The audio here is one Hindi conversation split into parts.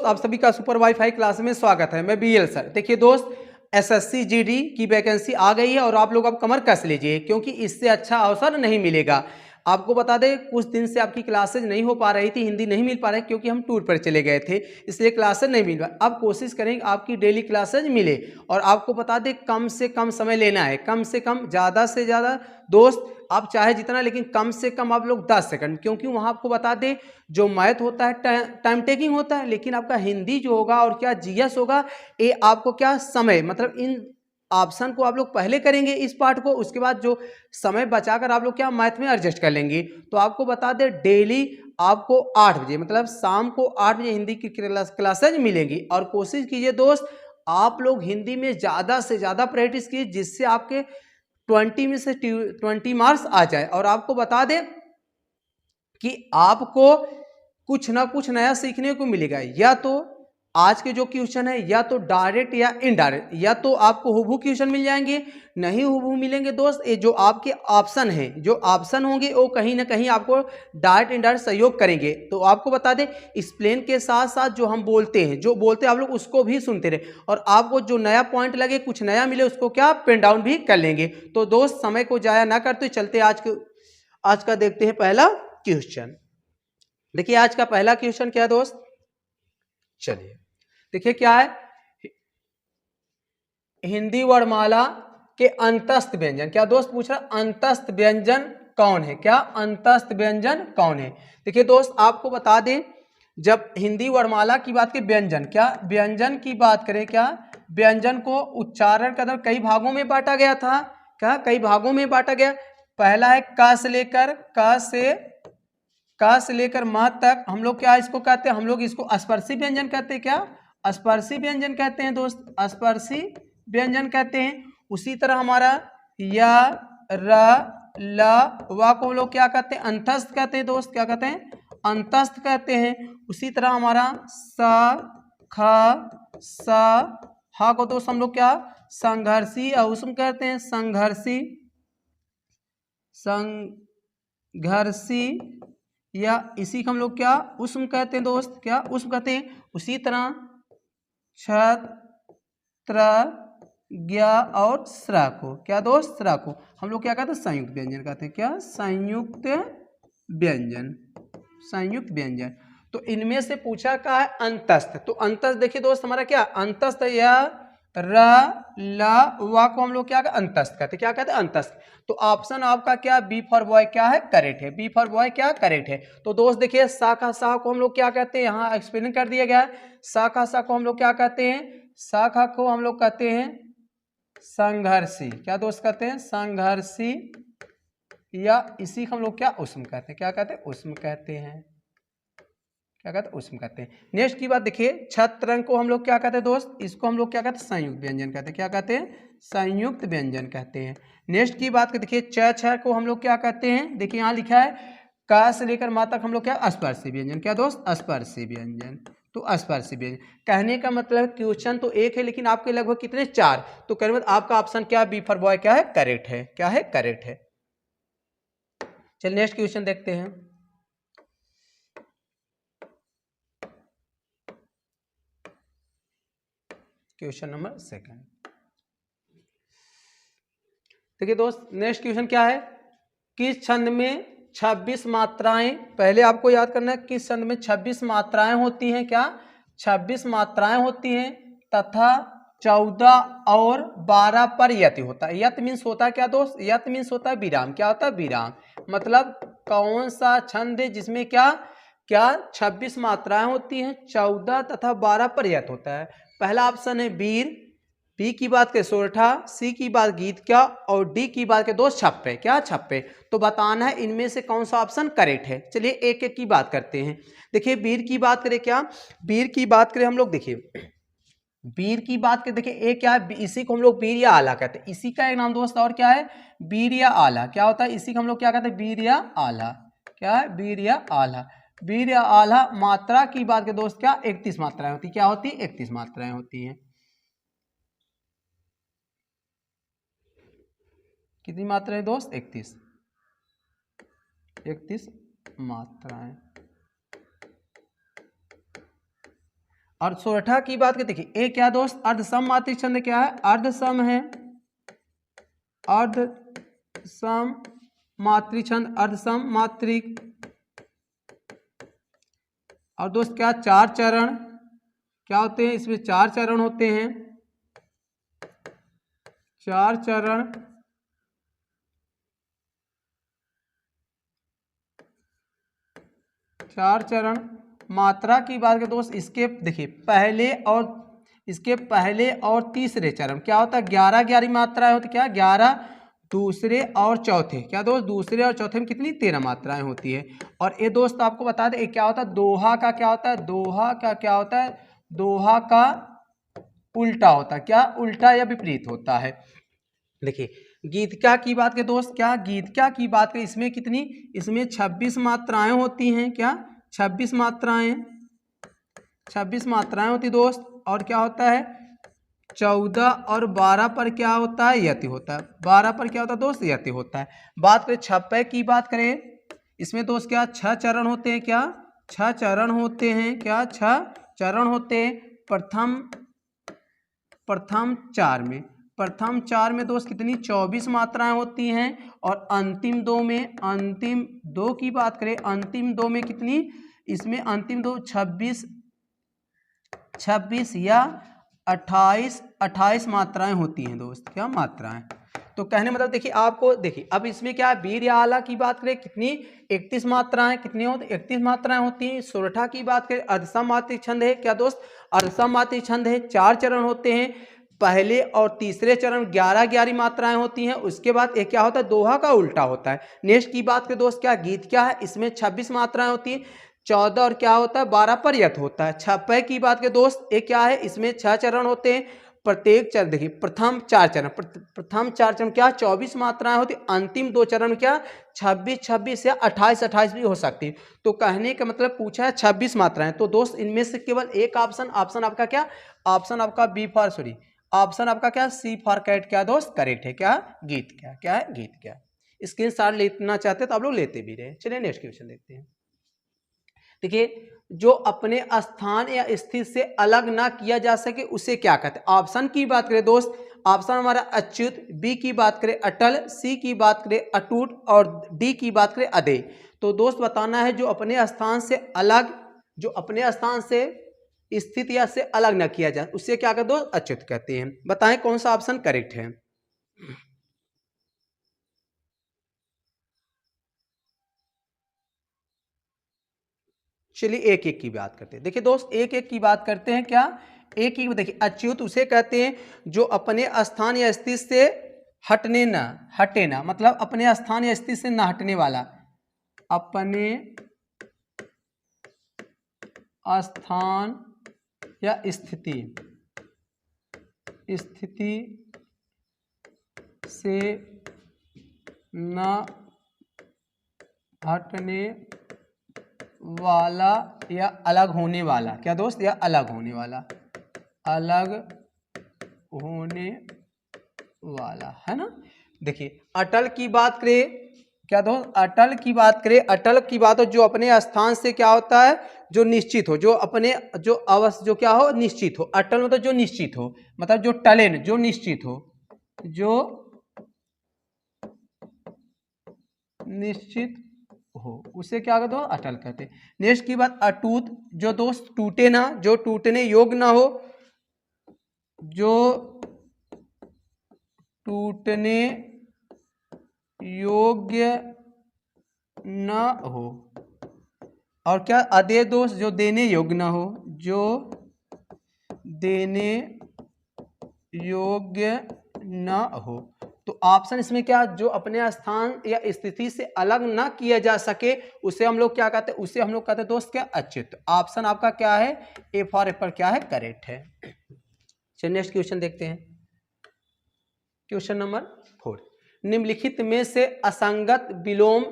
आप सभी का सुपर वाईफाई क्लास में स्वागत है। मैं बीएल सर। देखिए दोस्त, एसएससी जीडी की वैकेंसी आ गई है और आप लोग अब कमर कस लीजिए, क्योंकि इससे अच्छा अवसर नहीं मिलेगा। आपको बता दें, कुछ दिन से आपकी क्लासेज नहीं हो पा रही थी, हिंदी नहीं मिल पा रही क्योंकि हम टूर पर चले गए थे, इसलिए क्लासेज नहीं मिल पा। अब कोशिश करेंगे आपकी डेली क्लासेज मिले। और आपको बता दें, कम से कम समय लेना है, कम से कम, ज़्यादा से ज़्यादा दोस्त आप चाहे जितना, लेकिन कम से कम आप लोग 10 सेकंड, क्योंकि वहाँ आपको बता दें जो मैथ होता है टाइम टेकिंग होता है, लेकिन आपका हिंदी जो होगा और क्या जीएस होगा, ये आपको क्या समय, मतलब इन ऑप्शन को आप लोग पहले करेंगे इस पार्ट को, उसके बाद जो समय बचाकर आप लोग क्या मैथ में एडजस्ट कर लेंगे। तो आपको बता दें डेली आपको 8 बजे, मतलब शाम को 8 बजे हिंदी की क्लासेज मिलेंगी। और कोशिश कीजिए दोस्त, आप लोग हिंदी में ज़्यादा से ज़्यादा प्रैक्टिस कीजिए, जिससे आपके 20 में से 20 मार्क्स आ जाए। और आपको बता दें कि आपको कुछ ना कुछ नया सीखने को मिलेगा, या तो आज के जो क्वेश्चन है, या तो डायरेक्ट या इनडायरेक्ट, या तो आपको हुबहू क्वेश्चन मिल जाएंगे, नहीं हुबहू मिलेंगे दोस्त। ये जो आपके ऑप्शन है, जो ऑप्शन होंगे वो कहीं ना कहीं आपको डायरेक्ट इनडायरेक्ट सहयोग करेंगे। तो आपको बता दें, एक्सप्लेन के साथ साथ जो हम बोलते हैं, जो बोलते हैं आप लोग उसको भी सुनते रहे, और आपको जो नया पॉइंट लगे, कुछ नया मिले, उसको क्या पेन डाउन भी कर लेंगे। तो दोस्त समय को जाया ना करते चलते आज का देखते हैं पहला क्वेश्चन। देखिए आज का पहला क्वेश्चन क्या है दोस्त, चलिए देखिए क्या है। हिंदी वर्णमाला के अंतस्थ व्यंजन, क्या दोस्त पूछ रहा, अंतस्थ व्यंजन कौन है, क्या अंतस्थ व्यंजन कौन है। देखिए दोस्त, आपको बता दें, जब हिंदी वर्णमाला की बात करें, व्यंजन, क्या व्यंजन की बात करें, क्या व्यंजन को उच्चारण का कई भागों में बांटा गया था, क्या कई भागों में बांटा गया। पहला है क से लेकर, क से लेकर म तक हम लोग क्या इसको कहते हैं, हम लोग इसको स्पर्शी व्यंजन कहते हैं, क्या स्पर्शी व्यंजन कहते हैं दोस्त, स्पर्शी व्यंजन कहते हैं। उसी तरह हमारा या, र, ल, वा को हम लोग क्या कहते हैं, अंतस्थ कहते हैं दोस्त, क्या कहते हैं, अंतस्थ कहते हैं। उसी तरह हमारा स, ख, स, ह को दोस्त हम लोग क्या संघर्षी औष्म कहते हैं, संघर्षी, संघर्षी, या इसी को हम लोग क्या उष्म कहते हैं दोस्त, क्या उष्म कहते हैं। उसी तरह छत्र, ज्ञा और स्रा को, क्या दोस्त, स्रा को हम लोग क्या कहते हैं, संयुक्त व्यंजन कहते हैं, क्या संयुक्त व्यंजन, संयुक्त व्यंजन। तो इनमें से पूछा क्या है, अंतस्थ। तो अंतस्थ देखिए दोस्त, हमारा क्या अंतस्थ, या र, ल, वा को हम लोग क्या अंतस्थ कहते हैं, क्या कहते हैं, अंतस्थ। तो ऑप्शन आपका क्या, बी फॉर बॉय क्या है, करेक्ट है, बी फॉर बॉय क्या करेक्ट है। तो दोस्त देखिए, शाखा सा को हम लोग क्या कहते हैं, यहाँ एक्सप्लेन कर दिया गया है। शाखा सा को हम लोग क्या कहते हैं, शाखा को हम लोग कहते हैं संघर्षी, क्या दोस्त कहते हैं, संघर्षी, या इसी को हम लोग क्या उष्म कहते हैं, क्या कहते हैं, उष्म कहते हैं, क्या कहते हैं, उष्म कहते हैं। नेक्स्ट की बात देखिए, छत्रंग को हम लोग क्या कहते हैं दोस्त, इसको हम लोग क्या कहते हैं, संयुक्त व्यंजन कहते हैं, क्या कहते हैं, संयुक्त व्यंजन कहते हैं। नेक्स्ट की बात देखिए, छ को हम लोग क्या कहते हैं, देखिए यहाँ लिखा है क से लेकर मा तक हम लोग क्या स्पर्शी व्यंजन, क्या दोस्त, स्पर्शी व्यंजन। तो स्पर्शी व्यंजन कहने का मतलब क्वेश्चन तो एक है, लेकिन आपके लगभग कितने, 4। तो कहने आपका ऑप्शन क्या, बी फॉर बॉय क्या है, करेक्ट है, क्या है, करेक्ट है। चलिए नेक्स्ट क्वेश्चन देखते हैं। Question number 2। देखिए दोस्त, नेक्स्ट क्वेश्चन क्या है, किस छंद में 26 मात्राएं, पहले आपको याद करना है किस छंद में 26 मात्राएं होती हैं, क्या 26 मात्राएं होती हैं, तथा 14 और 12 पर यति होता है। यत मीन्स होता है क्या दोस्त, यत मीन्स होता है विराम, क्या होता है, विराम। मतलब कौन सा छंद है जिसमें क्या 26 मात्राएं होती हैं, 14 तथा 12 पर यत होता है। पहला ऑप्शन है वीर, बी की बात करें सोरठा, सी की बात गीत क्या, और डी की बात करें दोस्त छप्पे, क्या छप्पे। तो बताना है इनमें से कौन सा ऑप्शन करेक्ट है। चलिए एक एक की बात करते हैं। देखिए वीर की बात करें, क्या वीर की बात करें हम लोग, देखिए वीर की बात करें, देखिए एक क्या है, इसी को हम लोग वीर या आला कहते हैं, इसी का एक नाम दोस्त और क्या है, वीर या आला, क्या होता है, इसी को हम लोग क्या कहते हैं, वीर या आला, क्या है, वीर या आला। वीर या आला मात्रा की बात करें दोस्त, क्या 31 मात्राएं होती, क्या होती, 31 मात्राएं होती हैं। कितनी मात्राएं दोस्त, 31 मात्राएं। और सोरठा की बात करें, देखिए ए क्या दोस्त, अर्धसम मात्रिक छंद क्या है, अर्धसम है, अर्धसम मात्रिक छंद, अर्धसम मात्रिक। और दोस्त क्या, चार चरण क्या होते हैं, इसमें चार चरण होते हैं, चार चरण। चार चरण मात्रा की बात करें दोस्त, इसके देखिए पहले और इसके पहले और तीसरे चरण क्या होता है, 11 11 मात्राएं होती, क्या 11, दूसरे और चौथे, क्या दोस्त, दूसरे और चौथे में कितनी, 13 मात्राएं होती है। और ये दोस्त आपको बता दें क्या होता है, दोहा का क्या होता है, दोहा का क्या होता है, दोहा का उल्टा होता है, क्या उल्टा या विपरीत होता है। देखिए गीतिका की बात करें दोस्त, क्या गीतिका की बात करें, इसमें कितनी, इसमें 26 मात्राएं होती हैं, क्या 26 मात्राएं, 26 मात्राएं होती दोस्त। और क्या होता है, 14 और 12 पर क्या होता है, यति होता है, 12 पर क्या होता है दोस्त, यति होता है। बात करें छप्पे की बात करें, इसमें दोस्त क्या 6 चरण होते हैं, क्या 6 चरण होते हैं, क्या 6 चरण होते हैं। प्रथम चार में, प्रथम चार में दोस्त कितनी, 24 मात्राएं होती हैं। और अंतिम दो में, अंतिम दो की बात करें, अंतिम दो में कितनी, इसमें अंतिम दो 26 या 28 मात्राएं होती हैं दोस्त, क्या मात्राएं। तो कहने मतलब देखिए आपको, देखिए अब इसमें क्या है, वीर या आला की बात करें कितनी, 31 मात्राएं, कितनी होती, 31 मात्राएं होती हैं। सोरठा की बात करें, अर्धसम मात्रिक छंद है, क्या दोस्त, अर्धसम मात्रिक छंद है, 4 चरण होते हैं, पहले और तीसरे चरण 11 11 मात्राएं होती हैं। उसके बाद एक क्या होता है, दोहा का उल्टा होता है। नेक्स्ट की बात करें दोस्त, क्या गीत क्या है, इसमें 26 मात्राएं होती हैं, 14 और क्या होता है, 12 पर यत होता है। छप्पे की बात करें दोस्त, एक क्या है, इसमें 6 चरण होते हैं, प्रत्येक चरण देखिए प्रथम 4 चरण, प्रथम 4 चरण क्या 24 मात्राएं होती, अंतिम 2 चरण क्या 26 या 28 भी हो सकती। तो कहने का मतलब पूछा है 26 मात्राएं। तो दोस्त इनमें से केवल एक ऑप्शन, ऑप्शन आपका क्या, ऑप्शन आपका बी फॉर सॉरी, ऑप्शन आपका क्या, सी फॉर कैट क्या दोस्त करेक्ट है, क्या गीत, क्या है गीत, क्या स्क्रीनशॉट लेना चाहते तो आप लोग लेते भी रहे। चलिए नेक्स्ट क्वेश्चन देखते हैं। देखिए जो अपने स्थान या स्थिति से अलग ना किया जा सके उसे क्या कहते हैं। ऑप्शन की बात करें दोस्त, ऑप्शन हमारा अच्युत, बी की बात करें अटल, सी की बात करें अटूट और डी की बात करें अदेय। तो दोस्त बताना है जो अपने स्थान से अलग, जो अपने स्थान से स्थित या से अलग न किया जाए उसे क्या कहते हैं, अच्युत कहते हैं। बताएं कौन सा ऑप्शन करेक्ट है। चलिए एक एक की बात करते हैं। देखिए दोस्त एक एक की बात करते हैं, क्या एक एक, देखिए अच्युत उसे कहते हैं जो अपने स्थान या स्थिति से हटने ना, हटे ना, मतलब अपने स्थान या स्थिति से ना हटने वाला, अपने स्थान या स्थिति से न हटने वाला या अलग होने वाला, क्या दोस्त, या अलग होने वाला, अलग होने वाला है ना। देखिए अटल की बात करें, क्या दोस्त, अटल की बात करें, अटल की बात हो जो अपने स्थान से क्या होता है, जो निश्चित हो, जो अपने जो अवश्य जो क्या हो निश्चित हो। अटल मतलब जो निश्चित हो, मतलब जो टले न, जो निश्चित हो, जो निश्चित हो उसे क्या कहते हो, अटल कहते हैं। नेक्स्ट की बात अटूट, जो दोस्त टूटे ना, जो टूटने योग्य ना हो, जो टूटने योग्य ना हो। और क्या अदेय दोस्त, जो देने योग्य ना हो, जो देने योग्य ना हो। तो ऑप्शन इसमें क्या, जो अपने स्थान या स्थिति से अलग ना किया जा सके उसे हम लोग क्या कहते हैं, उसे हम लोग कहते हैं दोस्त क्या अच्युत। ऑप्शन आपका क्या है, ए फॉर एप्पल क्या है करेक्ट है। चलिए नेक्स्ट क्वेश्चन देखते हैं। क्वेश्चन नंबर 4, निम्नलिखित में से असंगत विलोम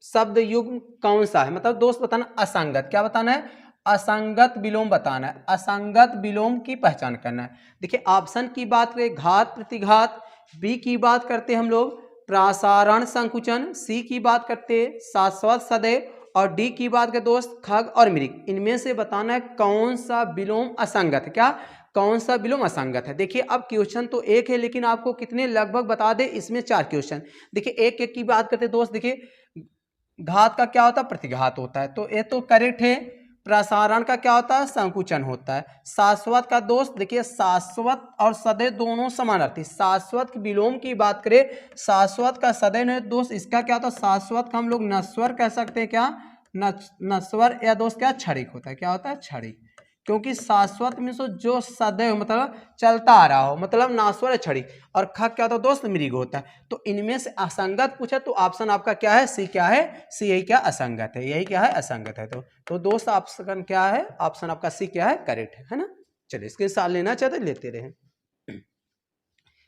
शब्द युग्म कौन सा है। मतलब दोस्त बताना असंगत, क्या बताना है, असंगत विलोम बताना है, असंगत विलोम की पहचान करना है। देखिए ऑप्शन की बात करें घात प्रतिघात, बी की बात करते हैं हम लोग प्रसारण संकुचन, सी की बात करते हैं शाश्वत सदैव और डी की बात करें दोस्त खग और मृग, इनमें से बताना है कौन सा विलोम असंगत है। क्या कौन सा विलोम असंगत है। देखिए अब क्वेश्चन तो एक है लेकिन आपको कितने लगभग बता दे, इसमें 4 क्वेश्चन। देखिए एक एक की बात करते दोस्त। देखिए घात का क्या होता है, प्रतिघात होता है, तो ये तो करेक्ट है। प्रसारण का क्या होता है, संकुचन होता है। शाश्वत का दोस्त देखिए शाश्वत और सदैव दोनों समानार्थी। शाश्वत के विलोम की बात करें, शाश्वत का सदैव नहीं दोस्त, इसका क्या होता है, शाश्वत का हम लोग नश्वर कह सकते हैं। क्या नश्वर या दोस्त क्या क्षणिक होता है। क्या होता है, क्षणिक। क्योंकि शाश्वत में सो जो सदैव मतलब चलता आ रहा हो, मतलब नाश्वर क्षणिक। और खग क्या होता है दोस्त, मृग होता है। तो इनमें से असंगत पूछा तो ऑप्शन आपका क्या है, सी। क्या है, सी। यही क्या असंगत है, यही क्या है असंगत है। तो दोस्त ऑप्शन क्या है, ऑप्शन आपका सी क्या है, करेक्ट है ना। चलिए इसके साथ लेना चाहते लेते रहे।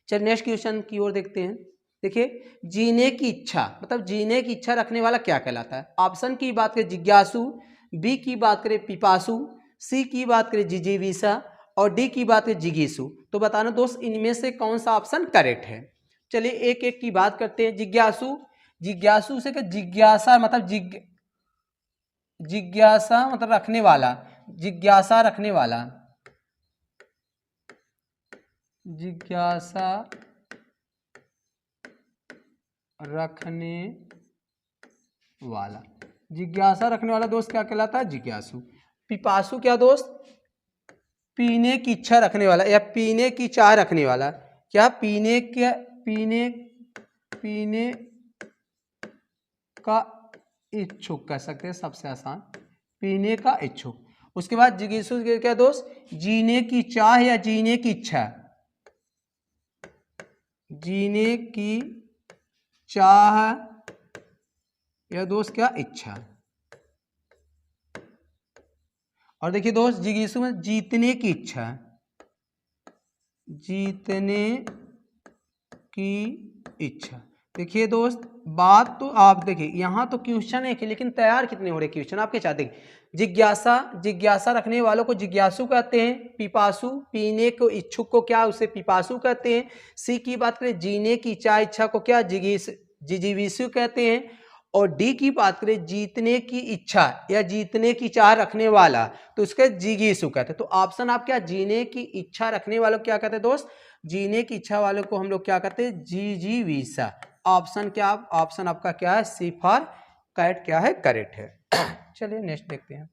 चलिए नेक्स्ट क्वेश्चन की ओर देखते हैं। देखिए जीने की इच्छा मतलब जीने की इच्छा रखने वाला क्या कहलाता है। ऑप्शन की बात करें जिज्ञासु, बी की बात करें पिपासु, सी की बात करें जिजीविषा और डी की बात करें जिगीसु। तो बताना दोस्त इनमें से कौन सा ऑप्शन करेक्ट है। चलिए एक एक की बात करते हैं। जिज्ञासु, जिज्ञासु से जिज्ञासा मतलब जिज्ञासा मतलब रखने वाला, जिज्ञासा रखने वाला, जिज्ञासा रखने वाला, जिज्ञासा रखने वाला दोस्त क्या कहलाता है, जिज्ञासु। पिपासु क्या दोस्त, पीने की इच्छा रखने वाला या पीने की चाह रखने वाला। क्या पीने के पीने का इच्छुक कह सकते हैं, सबसे आसान पीने का इच्छुक। उसके बाद जिज्ञासु क्या दोस्त, जीने की चाह या जीने की इच्छा, जीने की चाह या दोस्त क्या इच्छा। और देखिए दोस्त जिज्ञासु में जीतने की इच्छा, जीतने की इच्छा। देखिए दोस्त बात तो आप देखिए यहाँ तो क्वेश्चन एक है लेकिन तैयार कितने हो रहे क्वेश्चन आपके साथ। देखिए जिज्ञासा, जिज्ञासा रखने वालों को जिज्ञासु कहते हैं। पिपासु पीने को इच्छुक को क्या, उसे पिपासु कहते हैं। सी की बात करें जीने की चाह इच्छा को क्या, जिजीविषु कहते हैं। और डी की बात करें जीतने की इच्छा या जीतने की चाह रखने वाला तो उसके जिगीसु कहते हैं। तो ऑप्शन आप क्या, जीने की इच्छा रखने वालों क्या कहते हैं दोस्त, जीने की इच्छा वालों को हम लोग क्या कहते हैं, जिजीविषा। ऑप्शन क्या, ऑप्शन आपका क्या है, सी फॉर कैट क्या है, करेक्ट है। चलिए नेक्स्ट देखते हैं।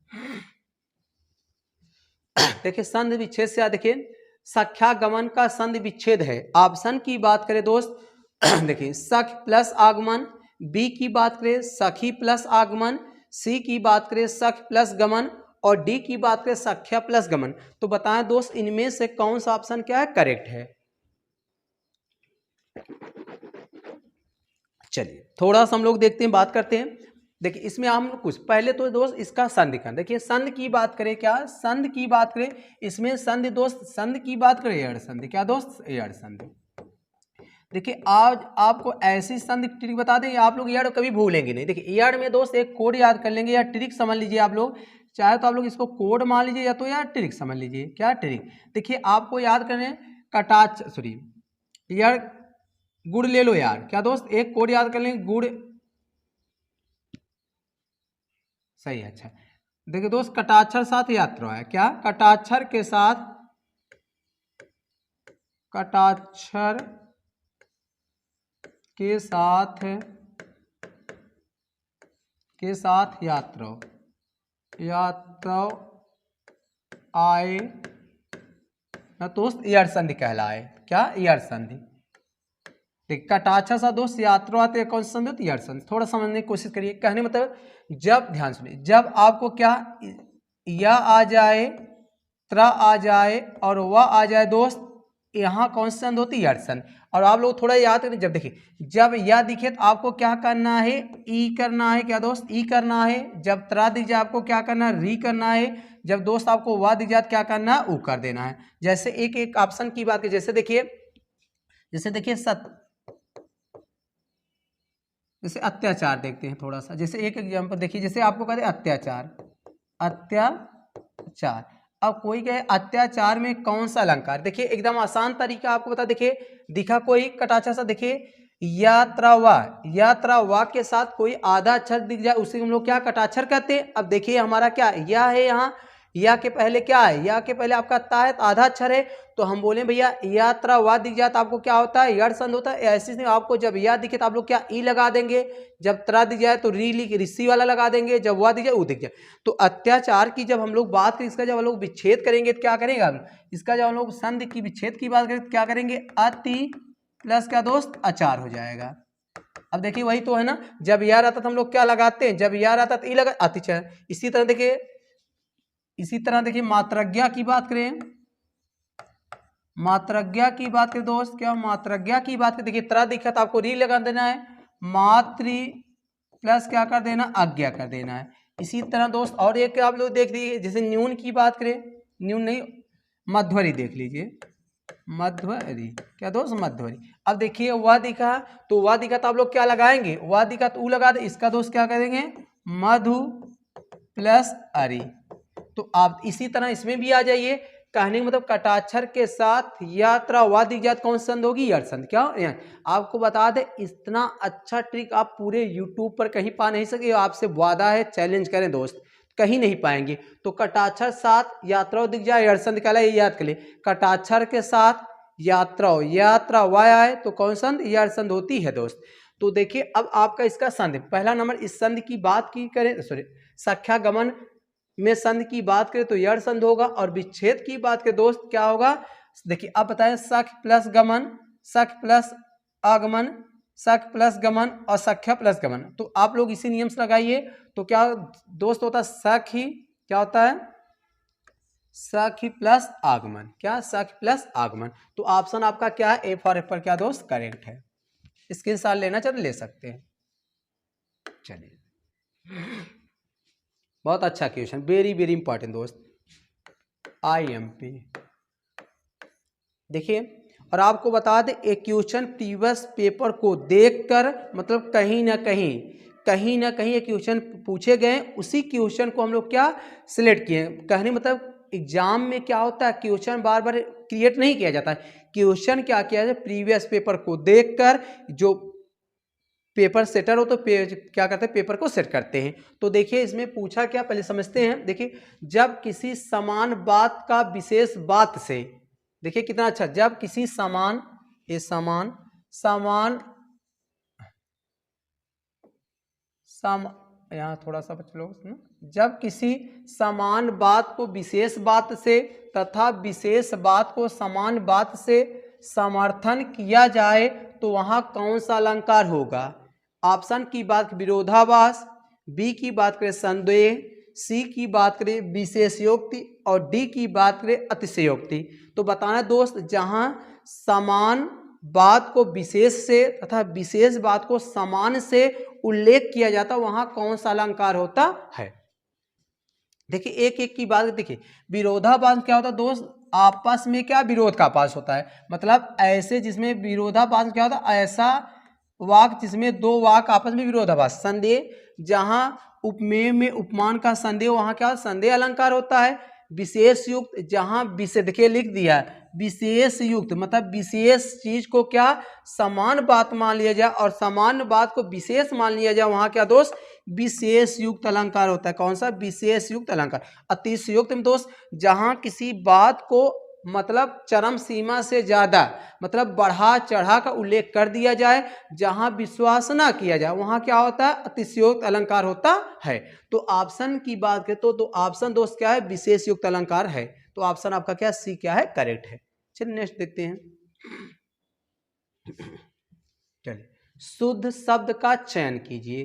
देखिए संधि विच्छेद से देखिए सख्यागमन का संधि विच्छेद है। ऑप्शन की बात करें दोस्त देखिए सख प्लस आगमन, बी की बात करें सखी प्लस आगमन, सी की बात करें सख प्लस गमन और डी की बात करें सख्या प्लस गमन। तो बताएं दोस्त इनमें से कौन सा ऑप्शन क्या है, करेक्ट है। चलिए थोड़ा सा हम लोग देखते हैं, बात करते हैं। देखिए इसमें हम कुछ पहले तो दोस्त इसका संधि का देखिए, संधि की बात करें, क्या संधि की बात करें, इसमें संधि दोस्त संधि की बात करें एड़ संधि, क्या दोस्त एड़ संधि। देखिए आज आपको ऐसी संधि ट्रिक बता दें, आप लोग एड़ कभी भूलेंगे नहीं। देखिए एड़ में दोस्त एक कोड याद कर लेंगे या ट्रिक समझ लीजिए आप लोग, चाहे तो आप लोग इसको कोड मान लीजिए या तो यार ट्रिक समझ लीजिए। क्या ट्रिक, देखिए आपको याद करने कटाच सॉरी यार गुड़ ले लो यार, क्या दोस्त एक कोड याद कर लेंगे गुड़, सही है। अच्छा देखिए दोस्त कटाक्षर साथ यात्रा है, क्या कटाक्षर के साथ, कटाक्षर के साथ यात्रा, यात्रा आए ना दोस्त एड़ संधि कहलाए। क्या एड़ संधि, कटाक्षर सा दोस्त यात्रा आते कौन सा संधि होती है, एड़ संधि। थोड़ा समझने की कोशिश करिए, कहने मतलब जब ध्यान सुनिए, जब आपको क्या या आ जाए, त्रा आ जाए और वह आ जाए दोस्त, यहाँ कौन सी संधि होती है, एड़ संधि। और आप लोग थोड़ा याद करें, जब देखिए जब या दिखे तो आपको क्या करना है, ई करना है, क्या दोस्त ई करना है। जब त्रा दिख जाए आपको क्या करना है, री करना है। जब दोस्त आपको वाह दिख जाए क्या करना है, ऊ कर देना है। जैसे एक एक ऑप्शन की बात करें, जैसे देखिए जैसे अत्याचार देखते हैं थोड़ा सा। जैसे एक एग्जांपल देखिए, जैसे आपको कहते हैं अत्याचार, अत्याचार। अब कोई कहे अत्याचार में कौन सा अलंकार, देखिए एकदम आसान तरीका आपको बता। देखिए दिखा कोई कटाक्षर सा, देखिए यात्रा वा के साथ कोई आधा अक्षर दिख जाए उसे हम लोग क्या कटाक्षर कहते हैं। अब देखिए हमारा क्या या है, यहाँ या के पहले क्या है, या के पहले आपका ता है, आधा अक्षर है, तो हम बोले भैया यात्रा वा दिख जाए तो आपको क्या होता है, यड़ संध होता है। ऐसे ही आपको जब या दिखे तो आप लोग क्या ई लगा देंगे, जब त्रा दिख जाए तो ऋषि वाला लगा देंगे, जब वा दिख जाए ऊ दिख जाए। तो अत्याचार की जब हम लोग बात करें, इसका जब हम लोग विच्छेद करेंगे तो क्या करेंगे हम, इसका जब हम लोग संधि की विच्छेद की बात करें तो क्या करेंगे, अति प्लस क्या दोस्त आचार हो जाएगा। अब देखिए वही तो है ना, जब या रहता तो हम लोग क्या लगाते हैं, जब या रहता तो ई लगा अतिचार। इसी तरह देखिए मात्रज्ञा की बात करें, मात्रज्ञा की बात करें दोस्त, क्या मात्रज्ञा की बात करें, देखिए तरह दिखा तो आपको री लगा देना है, मातृ प्लस क्या कर देना, आज्ञा कर देना है। इसी तरह दोस्त और एक आप लोग देख लीजिए, जैसे न्यून की बात करें, न्यून नहीं मध्वरी देख लीजिए, मध्वरी क्या दोस्त, मध्वरी। अब देखिए वह दिखा तो आप लोग क्या लगाएंगे, वह दिखा तो ऊ लगा दे, इसका दोस्त क्या करेंगे, मधु प्लस अरि। तो आप इसी तरह इसमें भी आ जाइए, कहने का मतलब कटाक्षर के साथ यात्रा वा दिख जाए कौन संध होगी, यड़ संध। क्या आपको बता दे, इतना अच्छा ट्रिक आप पूरे यूट्यूब पर कहीं पा नहीं सके, आपसे वादा है, चैलेंज करें दोस्त, कहीं नहीं पाएंगे। तो कटाक्षर साथ यात्रा दिख जाए यड़ संध कहला, ये याद कर ले, कटाक्षर के साथ यात्रा वा आए तो कौन संध, यड़ संध होती है दोस्त। तो देखिए अब आपका इसका संध, पहला नंबर इस संध की बात की करें, सॉरी संख्या गमन में संध की बात करें तो यड़ संध होगा, और विच्छेद की बात करें दोस्त क्या होगा, देखिए अब बताएं, सख प्लस गमन, सख प्लस आगमन, सख प्लस गमन और सख्या प्लस गमन। तो आप लोग इसी नियम से लगाइए, तो क्या दोस्त होता है, सख ही क्या होता है, सख प्लस आगमन, क्या सख प्लस आगमन। तो ऑप्शन आपका क्या है, ए फॉर एप्पल क्या दोस्त करेक्ट है। स्क्रीनशॉट लेना चाहे ले सकते हैं। चलिए बहुत अच्छा क्वेश्चन, वेरी वेरी इंपॉर्टेंट दोस्त, IMP। देखिए और आपको बता दें, एक क्वेश्चन प्रीवियस पेपर को देखकर मतलब कहीं ना कहीं एक क्वेश्चन पूछे गए, उसी क्वेश्चन को हम लोग क्या सिलेक्ट किए। कहने मतलब एग्जाम में क्या होता है, क्वेश्चन बार बार क्रिएट नहीं किया जाता है, क्वेश्चन क्या किया जाए, प्रीवियस पेपर को देखकर जो पेपर सेटर हो तो क्या करते हैं, पेपर को सेट करते हैं। तो देखिए इसमें पूछा क्या, पहले समझते हैं। देखिए जब किसी समान बात का विशेष बात से, देखिए कितना अच्छा, जब किसी समान, ये समान यहाँ थोड़ा सा बच लो, जब किसी समान बात को विशेष बात से तथा विशेष बात को समान बात से समर्थन किया जाए तो वहां कौन सा अलंकार होगा। ऑप्शन की बात विरोधाभास, बी की बात करें संदेह, सी की बात करें विशेषयोक्ति और डी की बात करें अतिशयोक्ति। तो बताना दोस्त, जहां समान बात को विशेष से तथा विशेष बात को समान से उल्लेख किया जाता वहां कौन सा अलंकार होता है। देखिए एक एक की बात, देखिए विरोधाभास क्या होता है दोस्त, आपस में क्या विरोध का पास होता है, मतलब ऐसे जिसमें विरोधाभास क्या होता है, ऐसा वाक जिसमें दो वाक आपस में विरोधाभास। संदेह, जहां उपमेय में उपमान का संदेह वहां क्या संदेह अलंकार होता है। विशेष युक्त, जहां विशेष, देखिए लिख दिया है विशेष युक्त, मतलब विशेष चीज को क्या समान बात मान लिया जाए और समान बात को विशेष मान लिया जाए, वहां क्या दोस्त विशेष युक्त अलंकार होता है। कौन सा, विशेष युक्त अलंकार। अतिशयोक्त में दोस्त, जहां किसी बात को मतलब चरम सीमा से ज्यादा मतलब बढ़ा चढ़ा का उल्लेख कर दिया जाए, जहां विश्वास ना किया जाए, वहां क्या होता है अतिशयोक्त अलंकार होता है। तो ऑप्शन की बात करें तो ऑप्शन दोस्त क्या है, विशेष युक्त अलंकार है। तो ऑप्शन आपका क्या, सी क्या है, करेक्ट है। चलिए नेक्स्ट देखते हैं। चलिए शुद्ध शब्द का चयन कीजिए।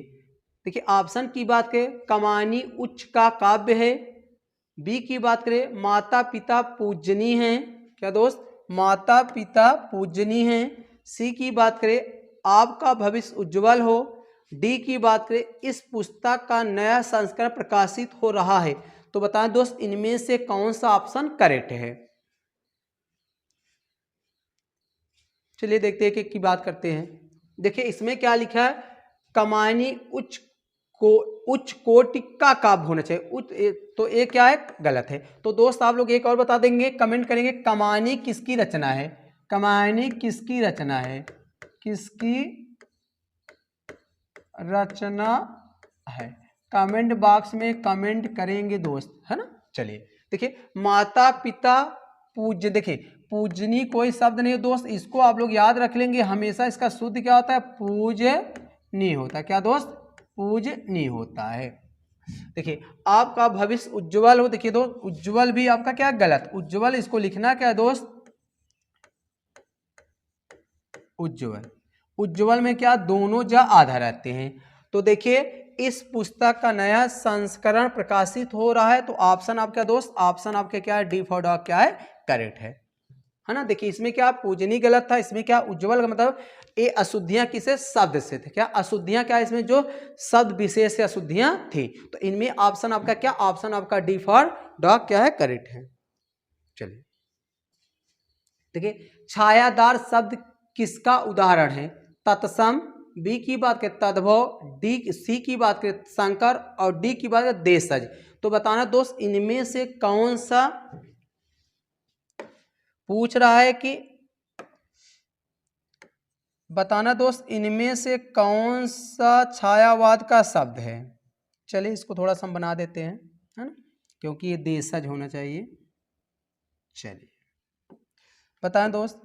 देखिए ऑप्शन की बात करें, कमानी उच्च का काव्य है। बी की बात करें, माता पिता पूजनीय हैं, क्या दोस्त माता पिता पूजनीय हैं। सी की बात करें, आपका भविष्य उज्जवल हो। डी की बात करें, इस पुस्तक का नया संस्करण प्रकाशित हो रहा है। तो बताएं दोस्त इनमें से कौन सा ऑप्शन करेक्ट है। चलिए देखते हैं कि की बात करते हैं। देखिए इसमें क्या लिखा है, कमानी उच्च कोटि का काव्य होना चाहिए, उच्च, तो ये क्या है, गलत है। तो दोस्त आप लोग एक और बता देंगे, कमेंट करेंगे कमानी किसकी रचना है, कमानी किसकी रचना है, किसकी रचना है। कमेंट बॉक्स में कमेंट करेंगे दोस्त, है ना। चलिए देखिए, माता पिता पूज्य, देखिए पूजनी कोई शब्द नहीं है दोस्त, इसको आप लोग याद रख लेंगे हमेशा। इसका शुद्ध क्या होता है? पूजनीय होता है। क्या दोस्त? पूजनीय होता है। देखिए आपका भविष्य उज्जवल हो। देखिए दोस्त, उज्जवल भी आपका क्या गलत, उज्जवल इसको लिखना क्या है दोस्त? उज्जवल। उज्जवल में क्या दोनों जा आधा रहते हैं। तो देखिए इस पुस्तक का नया संस्करण प्रकाशित हो रहा है। तो ऑप्शन आपका दोस्त, ऑप्शन आपके क्या है? डी फॉर डॉग क्या है? करेक्ट है ना। देखिए इसमें क्या पूजनी गलत था, इसमें क्या उज्जवल का मतलब ये अशुद्धियां किसे? शब्द से थे। क्या अशुद्धियां? क्या इसमें जो शब्द विशेष से अशुद्धियां थी। तो इनमें ऑप्शन आपका क्या? ऑप्शन आपका डी फॉर डॉग क्या है? करेक्ट है। चलिए देखिए, छायादार शब्द किसका उदाहरण है? तत्सम, बी की बात करें तद्भव, डी सी की बात करें संकर और डी की बात करें देशज। तो बताना दोस्त इनमें से कौन सा पूछ रहा है कि बताना दोस्त इनमें से कौन सा छायावाद का शब्द है। चलिए इसको थोड़ा सा हम बना देते हैं, है ना, क्योंकि ये देशज होना चाहिए। चलिए बताएं दोस्त।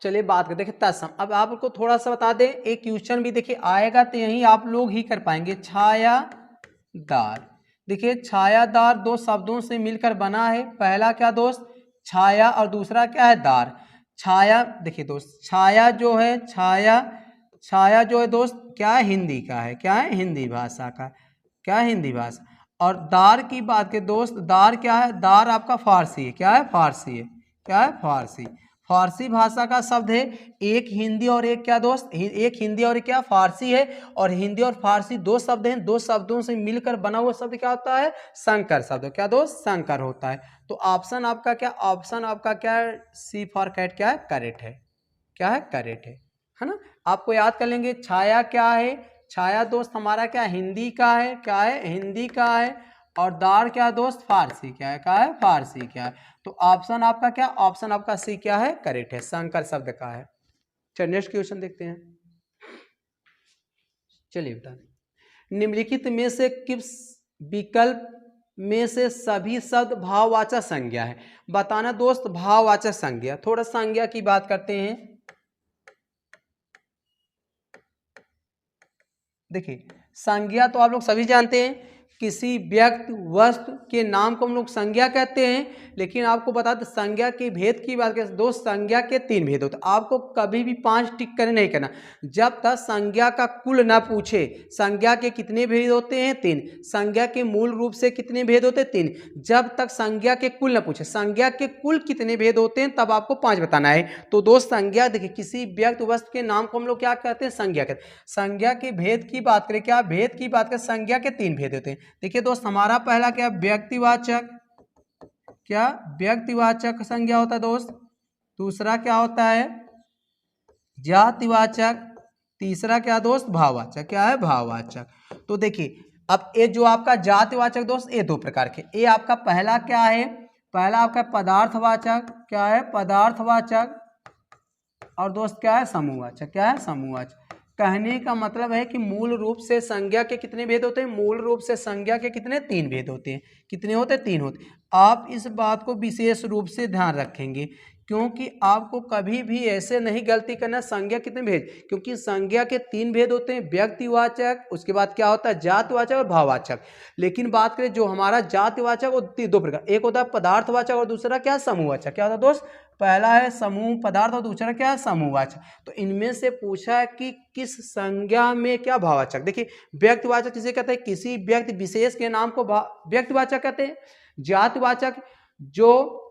चलिए बात करते हैं तत्सम। अब आपको थोड़ा सा बता दें, एक क्वेश्चन भी देखिए आएगा तो यही आप लोग ही कर पाएंगे। छायादार, देखिए छायादार दो शब्दों से मिलकर बना है। पहला क्या दोस्त? छाया, और दूसरा क्या है? दार। छाया, देखिए दोस्त छाया जो है, छाया जो है दोस्त क्या है? हिंदी का है। क्या है? हिंदी भाषा का। क्या है? हिंदी भाषा। और दार की बात करें दोस्त, दार क्या है? दार आपका फारसी है। क्या है? फारसी है। क्या है? फारसी। फारसी भाषा का शब्द है। एक हिंदी और एक क्या दोस्त? एक हिंदी और एक क्या? फारसी है। और हिंदी और फारसी दो शब्द हैं, दो शब्दों से मिलकर बना हुआ शब्द क्या होता है? संकर शब्द। क्या दोस्त? संकर होता है। तो ऑप्शन आपका क्या? ऑप्शन आपका क्या है? सी फॉर कैट क्या है? करेक्ट है। क्या है? करेक्ट है ना। आपको याद कर लेंगे छाया क्या है? छाया दोस्त हमारा क्या? हिंदी का है। क्या है? हिंदी का है। और दार क्या दोस्त? फारसी। क्या है? क्या है? फारसी। क्या है? तो ऑप्शन आपका क्या? ऑप्शन आपका सी क्या है? करेक्ट है, संकर शब्द का है। चलिए नेक्स्ट क्वेश्चन देखते हैं। चलिए बता दें, निम्नलिखित में से किस विकल्प में से सभी शब्द भाववाचक संज्ञा है? बताना दोस्त भाववाचक संज्ञा। थोड़ा संज्ञा की बात करते हैं। देखिए संज्ञा तो आप लोग सभी जानते हैं, किसी व्यक्ति वस्तु के नाम को हम लोग संज्ञा कहते हैं। लेकिन आपको बता दें संज्ञा के भेद की बात करें दोस्त, संज्ञा के 3 भेद होते हैं। आपको कभी भी 5 टिक कर नहीं करना जब तक संज्ञा का कुल ना पूछे। संज्ञा के कितने भेद होते हैं? 3। संज्ञा के मूल रूप से कितने भेद होते हैं? 3। जब तक संज्ञा के कुल ना पूछे, संज्ञा के कुल कितने भेद होते हैं तब आपको 5 बताना है। तो दोस्त संज्ञा देखिए, किसी व्यक्ति वस्तु के नाम को हम लोग क्या कहते हैं? संज्ञा कहते हैं। संज्ञा के भेद की बात करें, क्या भेद की बात करें, संज्ञा के 3 भेद होते हैं। देखिए दोस्त हमारा पहला क्या? व्यक्तिवाचक। क्या? व्यक्तिवाचक संज्ञा होता है दोस्त। दूसरा क्या होता है? जातिवाचक। तीसरा क्या दोस्त? भाववाचक। क्या है? भाववाचक। तो देखिए अब ये जो आपका जातिवाचक दोस्त, ये 2 प्रकार के। ये आपका पहला क्या है? पहला आपका पदार्थवाचक। क्या है? पदार्थवाचक। और दोस्त क्या है? समूहवाचक। क्या है? समूहवाचक। कहने का मतलब है कि मूल रूप से संज्ञा के कितने भेद होते हैं? मूल रूप से संज्ञा के कितने? 3 भेद होते हैं। कितने होते हैं? 3 होते हैं। आप इस बात को विशेष रूप से ध्यान रखेंगे, क्योंकि आपको कभी भी ऐसे नहीं गलती करना। संज्ञा कितने भेद? क्योंकि संज्ञा के 3 भेद होते हैं, व्यक्तिवाचक, उसके बाद क्या होता है? जातवाचक और भाववाचक। लेकिन बात करें जो हमारा जातिवाचक वो 2 प्रकार, एक होता है पदार्थवाचक और दूसरा क्या? समूहवाचक। क्या होता है दोस्त? पहला है समूह पदार्थ और दूसरा क्या है? समूहवाचक। तो इनमें से पूछा है कि किस संज्ञा में क्या भाववाचक। देखिए व्यक्तिवाचक किसे कहते हैं? किसी व्यक्ति विशेष के नाम को व्यक्तिवाचक कहते हैं। जातिवाचक जो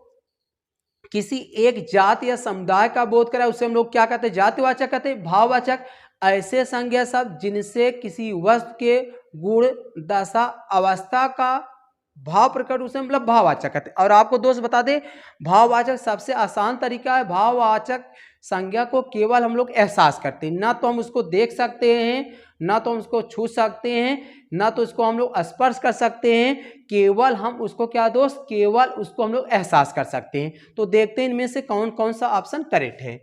किसी एक जाति या समुदाय का बोध कराए उसे हम लोग क्या कहते हैं? जातिवाचक कहते हैं। भाववाचक ऐसे संज्ञा शब्द जिनसे किसी वस्तु के गुण, दशा, अवस्था का भाव प्रकट, उसे मतलब भाववाचक कहते हैं। और आपको दोस्त बता दें भाववाचक सबसे आसान तरीका है। भाववाचक संज्ञा को केवल हम लोग एहसास करते हैं, ना तो हम उसको देख सकते हैं, ना तो हम उसको छू सकते हैं, ना तो उसको हम लोग स्पर्श कर सकते हैं, केवल हम उसको क्या दोस्त, केवल उसको हम लोग एहसास कर सकते हैं। तो देखते हैं इनमें से कौन कौन सा ऑप्शन करेक्ट है।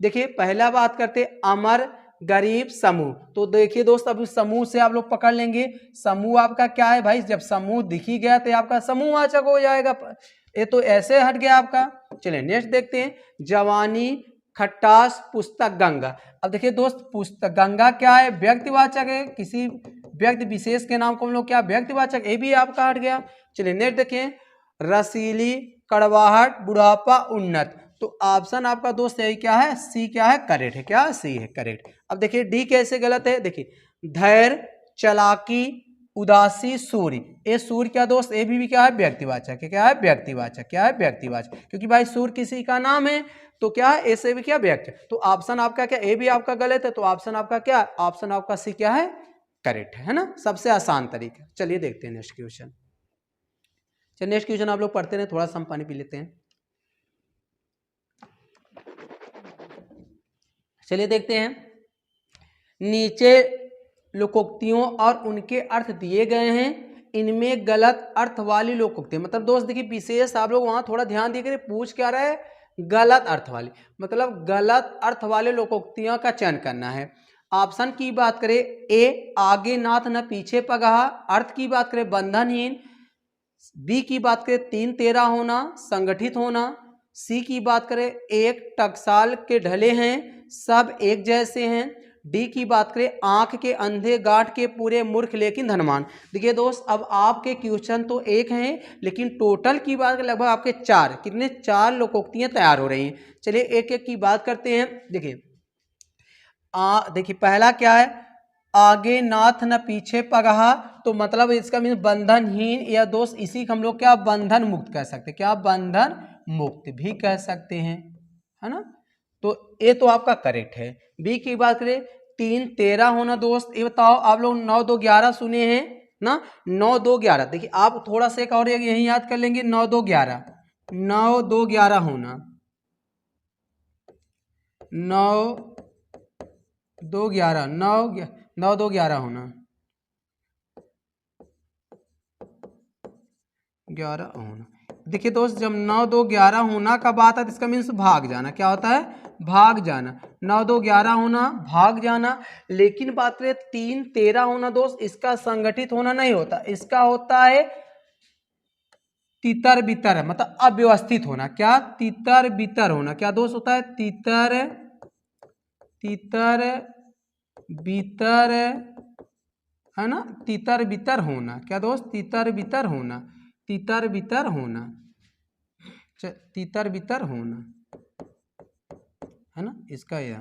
देखिए पहला बात करते अमर गरीब समूह। तो देखिए दोस्त अब इस समूह से आप लोग पकड़ लेंगे, समूह आपका क्या है भाई, जब समूह दिख ही गया तो आपका समूहवाचक हो जाएगा, ये तो ऐसे हट गया आपका। चलिए नेक्स्ट देखते हैं, जवानी खटास पुस्तक गंगा। अब देखिए दोस्त पुस्तक गंगा क्या है, व्यक्तिवाचक है, किसी व्यक्ति विशेष के नाम को हम लोग क्या व्यक्तिवाचक, ये भी आपका हट गया। चलिए नेक्स्ट देखें, रसीली कड़वाहट बुढ़ापा उन्नत। तो ऑप्शन आपका दोस्त यही क्या है, सी क्या है करेक्ट है, क्या सी है करेक्ट। अब देखिए डी कैसे गलत है, देखिए धैर्य चालाकी उदासी सूर्य, ये सूर्य क्या दोस्त, ये भी क्या है व्यक्तिवाचक है, क्या है व्यक्तिवाचक, क्या है व्यक्तिवाचक, क्योंकि भाई सूर्य किसी का नाम है तो क्या है ऐसे भी क्या व्यक्ति। तो ऑप्शन आपका क्या, ए भी आपका गलत है, तो ऑप्शन आपका क्या, ऑप्शन आपका सी क्या है करेक्ट है ना, सबसे आसान तरीका। चलिए देखते हैं नेक्स्ट क्वेश्चन। चलिए नेक्स्ट क्वेश्चन आप लोग पढ़ते रहे, थोड़ा सा हम पानी पी लेते हैं। चलिए देखते हैं, नीचे लोकोक्तियों और उनके अर्थ दिए गए हैं, इनमें गलत अर्थ वाली लोकोक्ति, मतलब दोस्त देखिए विशेष आप लोग वहां थोड़ा ध्यान दिए, पूछ क्या रहा है गलत अर्थ वाली, मतलब गलत अर्थ वाले लोकोक्तियों का चयन करना है। ऑप्शन की बात करें, ए आगे नाथ न पीछे पगहा, अर्थ की बात करें बंधनहीन, बी की बात करें तीन तेरा होना संगठित होना, सी की बात करें एक टकसाल के ढले हैं सब एक जैसे हैं, डी की बात करें आंख के अंधे गांठ के पूरे मूर्ख लेकिन धनवान। देखिए दोस्त अब आपके क्वेश्चन तो एक हैं, लेकिन टोटल की बात करें लगभग आपके चार, कितने चार लोकोक्तियां तैयार हो रही हैं। चलिए एक एक की बात करते हैं। देखिए देखिए पहला क्या है, आगे नाथ न पीछे पगहा, तो मतलब इसका मीन बंधनहीन, या दोस्त इसी को हम लोग क्या बंधन मुक्त कह सकते हैं, क्या बंधन मुक्त भी कह सकते हैं, है ना। तो ये तो आपका करेक्ट है। बी की बात करें तीन तेरह होना, दोस्त ये बताओ आप लोग 9 2 11 सुने हैं ना, 9 2 11। देखिए आप थोड़ा सा एक और यही याद कर लेंगे, 9 2 11, 9 2 11 होना, 9 2 11, 9 2 11 होना, 11 होना। देखिए दोस्त जब 9 2 11 होना का बात है तो इसका मीन्स भाग जाना, क्या होता है भाग जाना, 9 2 11 होना भाग जाना। लेकिन बात करें 3 13 होना दोस्त, इसका संगठित होना नहीं होता, इसका होता है तितर बितर, मतलब अव्यवस्थित होना, क्या तितर बितर होना, क्या दोस्त होता है तितर तितर बितर, है ना, तितर बितर होना, क्या दोस्त तितर बितर होना, तितर बितर होना, तितर बितर होना, है ना, इसका यह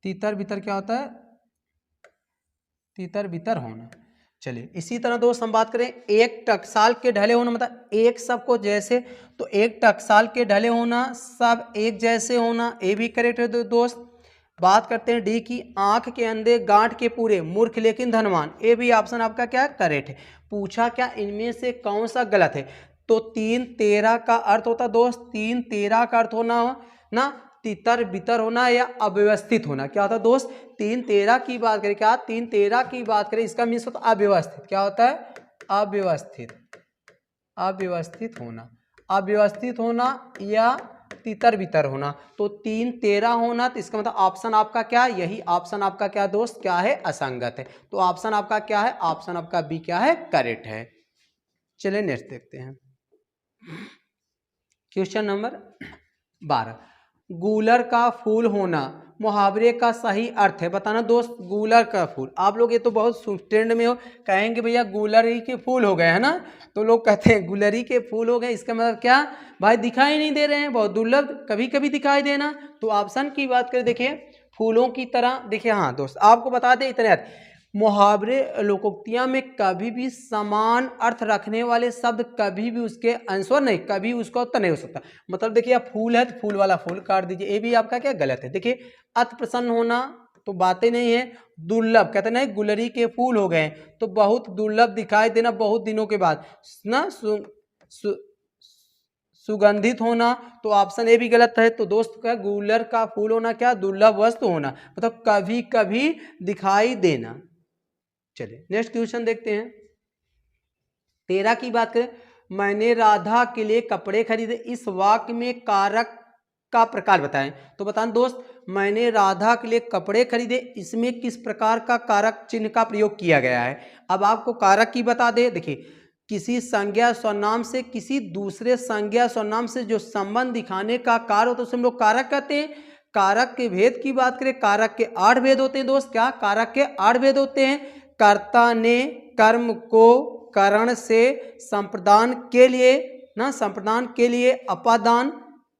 तितर बितर क्या होता है तितर बितर होना। चलिए इसी तरह दोस्त हम बात करें एक टकसाल के ढले होना, मतलब एक सबको जैसे, तो एक टकसाल के ढले होना सब एक जैसे होना, ये भी करेक्ट है दोस्त। बात करते हैं डी की, आंख के अंधे गांठ के पूरे मूर्ख लेकिन धनवान, ये भी ऑप्शन आपका क्या करेक्ट है। पूछा क्या इनमें से कौन सा गलत है, तो 3 13 का अर्थ होता दोस्त, 3 13 का अर्थ होना ना तितर बितर होना या अव्यवस्थित होना, क्या होता है दोस्त 3 13 की बात करें, क्या 3 13 की बात करें इसका मीन्स होता अव्यवस्थित, क्या होता है अव्यवस्थित, अव्यवस्थित होना, अव्यवस्थित होना या तितर बितर होना। तो 3 13 होना, तो इसका मतलब ऑप्शन आपका क्या, यही ऑप्शन आपका क्या दोस्त क्या है असंगत है। तो ऑप्शन आपका क्या है, ऑप्शन आपका बी क्या है करेक्ट है। चलिए नेक्स्ट देखते हैं, क्वेश्चन नंबर 12, गूलर का फूल होना मुहावरे का सही अर्थ है बताना दोस्त। गूलर का फूल, आप लोग ये तो बहुत ट्रेंड में हो, कहेंगे भैया गुलरी के फूल हो गए है ना, तो लोग कहते हैं गुलरी के फूल हो गए, इसका मतलब क्या भाई दिखाई नहीं दे रहे हैं, बहुत दुर्लभ कभी कभी दिखाई देना। तो ऑप्शन की बात करें देखिए फूलों की तरह, देखिए हाँ दोस्त आपको बता दें इतने मुहावरे लोकोक्तियां में कभी भी समान अर्थ रखने वाले शब्द कभी भी उसके आंसर नहीं, कभी उसका उत्तर नहीं हो सकता। मतलब देखिए आप फूल है तो फूल वाला फूल काट दीजिए, ये भी आपका क्या गलत है। देखिए अति प्रसन्न होना तो बातें नहीं है, दुर्लभ कहते नहीं गुलरी के फूल हो गए तो बहुत दुर्लभ दिखाई देना बहुत दिनों के बाद ना, सुगंधित होना, तो ऑप्शन ए भी गलत है। तो दोस्त क्या, गुलर का फूल होना क्या, दुर्लभ वस्तु होना, मतलब कभी कभी दिखाई देना। चलिए नेक्स्ट क्वेश्चन देखते हैं। 13 की बात करें, मैंने राधा के लिए कपड़े खरीदे, इस वाक्य में कारक का प्रकार बताएं। तो बताएं दोस्त, मैंने राधा के लिए कपड़े खरीदे, इसमें किस प्रकार का कारक चिन्ह का प्रयोग किया गया है। अब आपको कारक की बता दे, देखिए किसी संज्ञा सर्वनाम से किसी दूसरे संज्ञा सर्वनाम से जो संबंध दिखाने का कार्य होता है उसे हम लोग कारक कहते हैं। कारक के भेद की बात करें, कारक के 8 भेद होते हैं दोस्त। क्या, कारक के 8 भेद होते हैं। कर्ता ने कर्म को करण से संप्रदान के लिए ना, संप्रदान के लिए अपादान,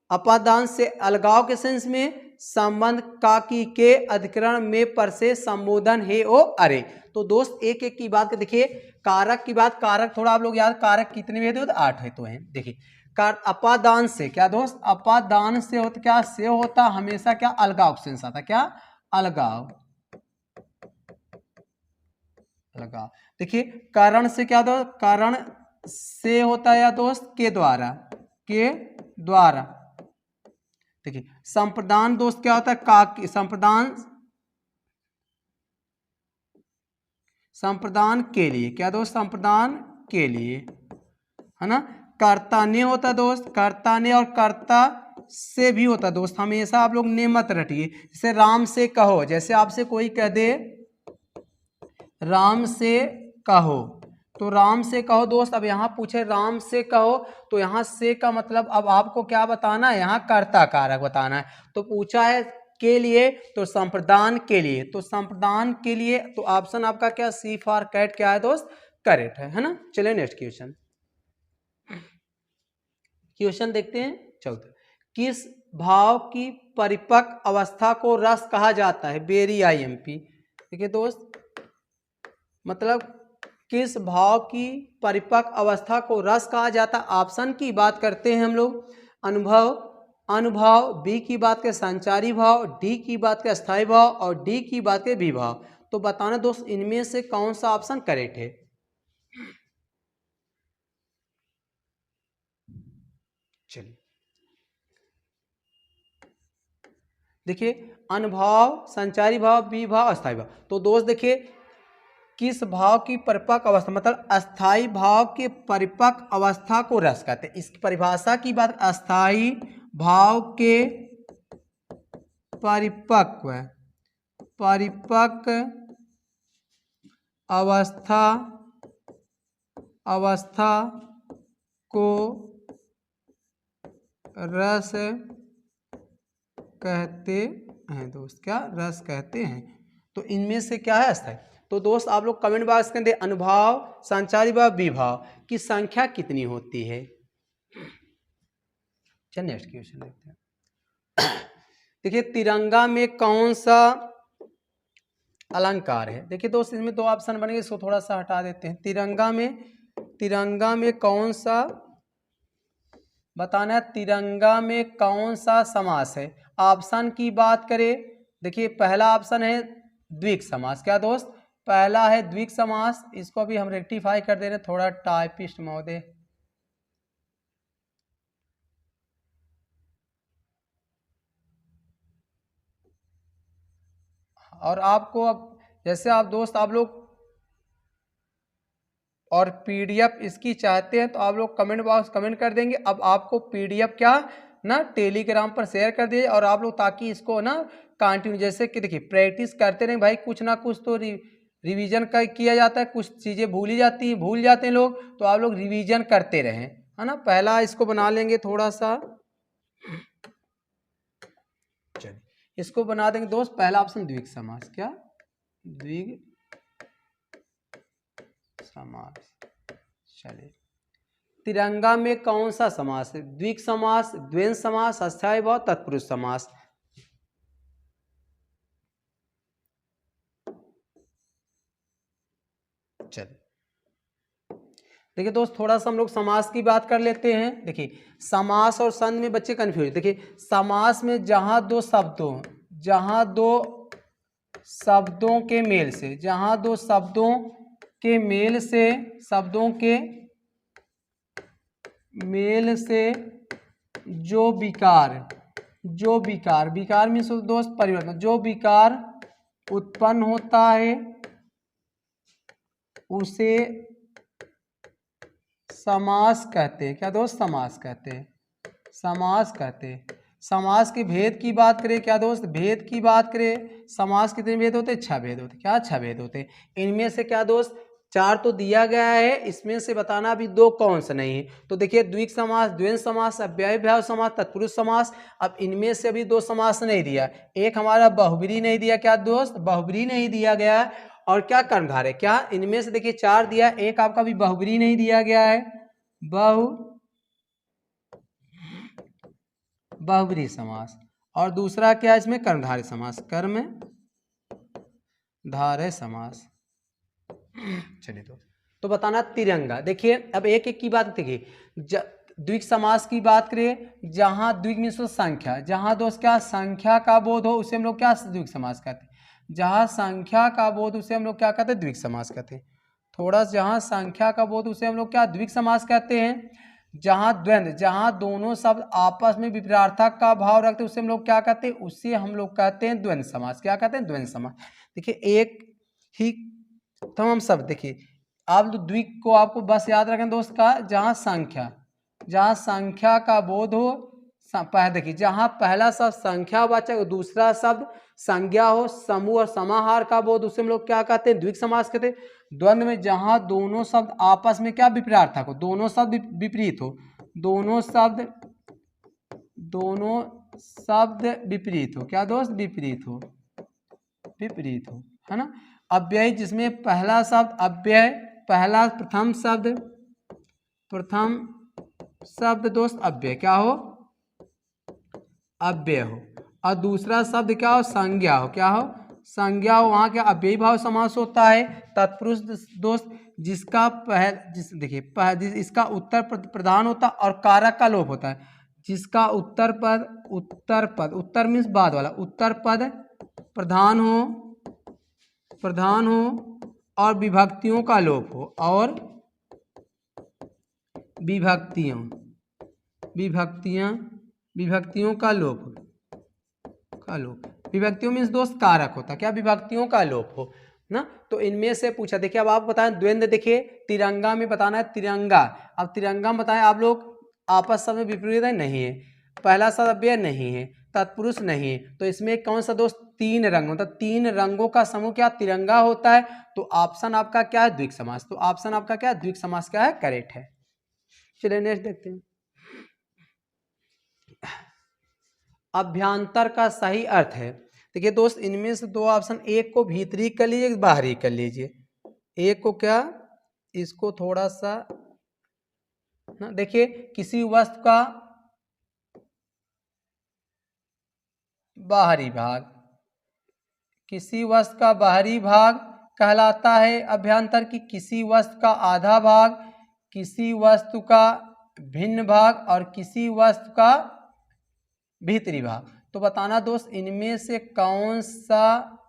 अपादान से अलगाव के सेंस में, संबंध काकी के अधिकरण में पर से संबोधन है ओ अरे। तो दोस्त एक एक की बात देखिए, कारक की बात, कारक थोड़ा आप लोग याद, कारक कितने भेद होते, 8 है तो हैं। देखिए अपादान से क्या दोस्त, अपादान से होता क्या, से होता हमेशा क्या, अलगाव सेंस आता, क्या, अलगाव, अलगाव। देखिए कारण से क्या दोस्त, कारण से होता है या दोस्त के द्वारा, के द्वारा। देखिए संप्रदान दोस्त क्या होता है, का, संप्रदान, संप्रदान के लिए, क्या दोस्त, संप्रदान के लिए, है ना। कर्ता ने होता दोस्त, कर्ता ने, और कर्ता से भी होता दोस्त, हमेशा आप लोग ने मत रटिए। जैसे राम से कहो, जैसे आपसे कोई कह दे राम से कहो, तो राम से कहो दोस्त। अब यहाँ पूछे राम से कहो, तो यहाँ से का मतलब अब आपको क्या बताना है, यहाँ कर्ता कारक बताना है। तो पूछा है के लिए, तो संप्रदान के लिए, तो संप्रदान के लिए, तो ऑप्शन आपका क्या, सी फॉर कैट क्या है दोस्त, करेक्ट है ना। चलिए नेक्स्ट क्वेश्चन, क्वेश्चन देखते हैं 14। किस भाव की परिपक्व अवस्था को रस कहा जाता है, बेरी IMP। देखिए दोस्त, मतलब किस भाव की परिपक्व अवस्था को रस कहा जाता है। ऑप्शन की बात करते हैं हम लोग, अनुभव, अनुभाव, बी की बात के संचारी भाव, डी की बात के अस्थायी भाव, और डी की बात के विभाव। तो बताना दोस्त इनमें से कौन सा ऑप्शन करेक्ट है। चलिए देखिए, अनुभाव, संचारी भाव, विभाव, अस्थायी भाव। तो दोस्त देखिए किस भाव की परिपक्व अवस्था, मतलब अस्थाई भाव के परिपक्व अवस्था को रस कहते हैं। इसकी परिभाषा की बात, अस्थाई भाव के परिपक्व, परिपक्व अवस्था, अवस्था को रस कहते हैं दोस्त, क्या, रस कहते हैं। तो इनमें से क्या है, अस्थाई। तो दोस्त आप लोग कमेंट बॉक्स के अंदर अनुभाव, संचारी भाव, विभाव की संख्या कितनी होती है। चलिए नेक्स्ट क्वेश्चन देखते हैं। देखिए तिरंगा में कौन सा अलंकार है। देखिए दोस्त इसमें 2 ऑप्शन बनेंगे, इसको थोड़ा सा हटा देते हैं। तिरंगा में, तिरंगा में कौन सा बताना है, तिरंगा में कौन सा समास है। ऑप्शन की बात करें, देखिए पहला ऑप्शन है द्विक समास, क्या दोस्त, पहला है द्विक समास। इसको भी हम रेक्टिफाई कर दे रहे, थोड़ा टाइपिस्ट महोदय। और आपको अब जैसे आप दोस्त आप लोग और PDF इसकी चाहते हैं तो आप लोग कमेंट बॉक्स कमेंट कर देंगे। अब आपको PDF क्या ना टेलीग्राम पर शेयर कर दिए, और आप लोग ताकि इसको ना कंटिन्यू, जैसे कि देखिए प्रैक्टिस करते रहें भाई, कुछ ना कुछ तो रिवीजन किया जाता है, कुछ चीज़ें भूली जाती हैं, भूल जाते हैं लोग, तो आप लोग रिवीजन करते रहें, है ना। पहला इसको बना लेंगे थोड़ा सा, चलिए इसको बना देंगे दोस्त। पहला ऑप्शन द्विग समास, क्या, द्विग समास। चलिए तिरंगा में कौन सा समास है, द्विग समास, द्वंद्व समास, अस्थायी भाव, तत्पुरुष समास। चलिए देखिए दोस्त थोड़ा सा हम लोग समास की बात कर लेते हैं। देखिए समास और संधि में बच्चे कंफ्यूज, देखिए समास में जहां दो शब्दों के मेल से, जहां दो शब्दों के मेल से, शब्दों के मेल से जो विकार विकार मीन्स दोस्त परिवर्तन, जो विकार उत्पन्न होता है उसे समास कहते हैं। क्या दोस्त? समास कहते हैं, समास कहते हैं। समास के भेद की बात करें, क्या दोस्त? भेद की बात करें, समास कितने भेद होते हैं? 6 भेद होते हैं। क्या 6 भेद होते हैं? इनमें से क्या दोस्त 4 तो दिया गया है, इसमें से बताना अभी 2 कौन सा नहीं है। तो देखिए द्विक समास, द्वंद्व समास, अव्ययीभाव समास, तत्पुरुष समास। अब इनमें से अभी 2 समास नहीं दिया, एक हमारा बहुब्रीहि नहीं दिया। क्या दोस्त? बहुब्रीहि नहीं दिया गया है। और क्या कर्मधारय, क्या इनमें से देखिए 4 दिया, एक आपका भी बहुब्रीहि नहीं दिया गया है, बहुब्रीहि समास। और दूसरा क्या है इसमें? कर्मधारय समास, कर्मधारय समास। चलिए तो बताना तिरंगा। देखिए अब एक एक की बात देखिए, द्विक समास की बात करें, जहां द्विक मीन्स संख्या, जहां दोस्त क्या संख्या का बोध हो उसे हम लोग क्या द्विक समास कहते हैं। जहां संख्या का बोध उसे हम लोग क्या कहते हैं? द्विक समास कहते हैं। थोड़ा जहां संख्या का बोध उसे हम लोग क्या द्विक समास कहते हैं। जहां द्वंद्व, जहां दोनों शब्द आपस में विपरीतार्थक का भाव रखते हैं उसे हम लोग क्या कहते हैं? उसे हम लोग कहते हैं द्वंद्व समास। क्या कहते हैं? द्वंद्व समास। देखिए एक ही तमाम शब्द, देखिए आप द्विक को आपको बस याद रखें दोस्त का, जहां संख्या का बोध हो, देखिए जहां पहला शब्द संख्यावाचक, दूसरा शब्द संज्ञा हो, समूह और समाहार का बोध उसे हम लोग क्या कहते हैं? द्विक समास कहते हैं। द्वंद्व में जहां दोनों शब्द आपस में क्या विपरीतार्थक हो, दोनों शब्द विपरीत हो, दोनों शब्द विपरीत हो। क्या दोस्त? विपरीत हो, है ना। अव्यय जिसमें पहला शब्द अव्यय, पहला प्रथम शब्द दोस्त अव्यय क्या हो? अव्यय हो। और दूसरा शब्द क्या हो? संज्ञा हो। क्या हो? संज्ञा हो। वहां क्या अव्ययी भाव समास होता है। तत्पुरुष दोस्त जिसका इसका उत्तर प्रधान होता और कारक का लोप होता है। जिसका उत्तर उत्तर मीन्स बाद वाला, उत्तर पद प्रधान हो और विभक्तियों का लोप हो, और विभक्तियों का लोप विभक्तियों मीन्स दोस्त कारक होता। क्या? विभक्तियों का लोप हो ना। तो इनमें से पूछा, देखिए अब आप बताएं द्वंद्व, देखिए तिरंगा में बताना है तिरंगा। अब तिरंगा में बताएं आप लोग आपस में विपरीत है नहीं है, पहला शब्द अव्यय नहीं है, तत्पुरुष नहीं है, तो इसमें कौन सा दोस्त? 3 रंग, मतलब 3 रंगों का समूह क्या तिरंगा होता है। तो ऑप्शन आपका क्या है? द्विक समास। तो ऑप्शन आपका क्या है? द्विक समास क्या है? करेक्ट है। चलिए नेक्स्ट देखते हैं। अभ्यांतर का सही अर्थ है। देखिए दोस्त इनमें से 2 ऑप्शन, एक को भीतरी कर लीजिए, एक बाहरी कर लीजिए। एक को क्या, इसको थोड़ा सा ना, देखिए किसी वस्तु का बाहरी भाग, किसी वस्तु का बाहरी भाग कहलाता है अभ्यांतर की, किसी वस्तु का आधा भाग, किसी वस्तु का भिन्न भाग और किसी वस्तु का भीतरी भाग। तो बताना दोस्त इनमें से कौन सा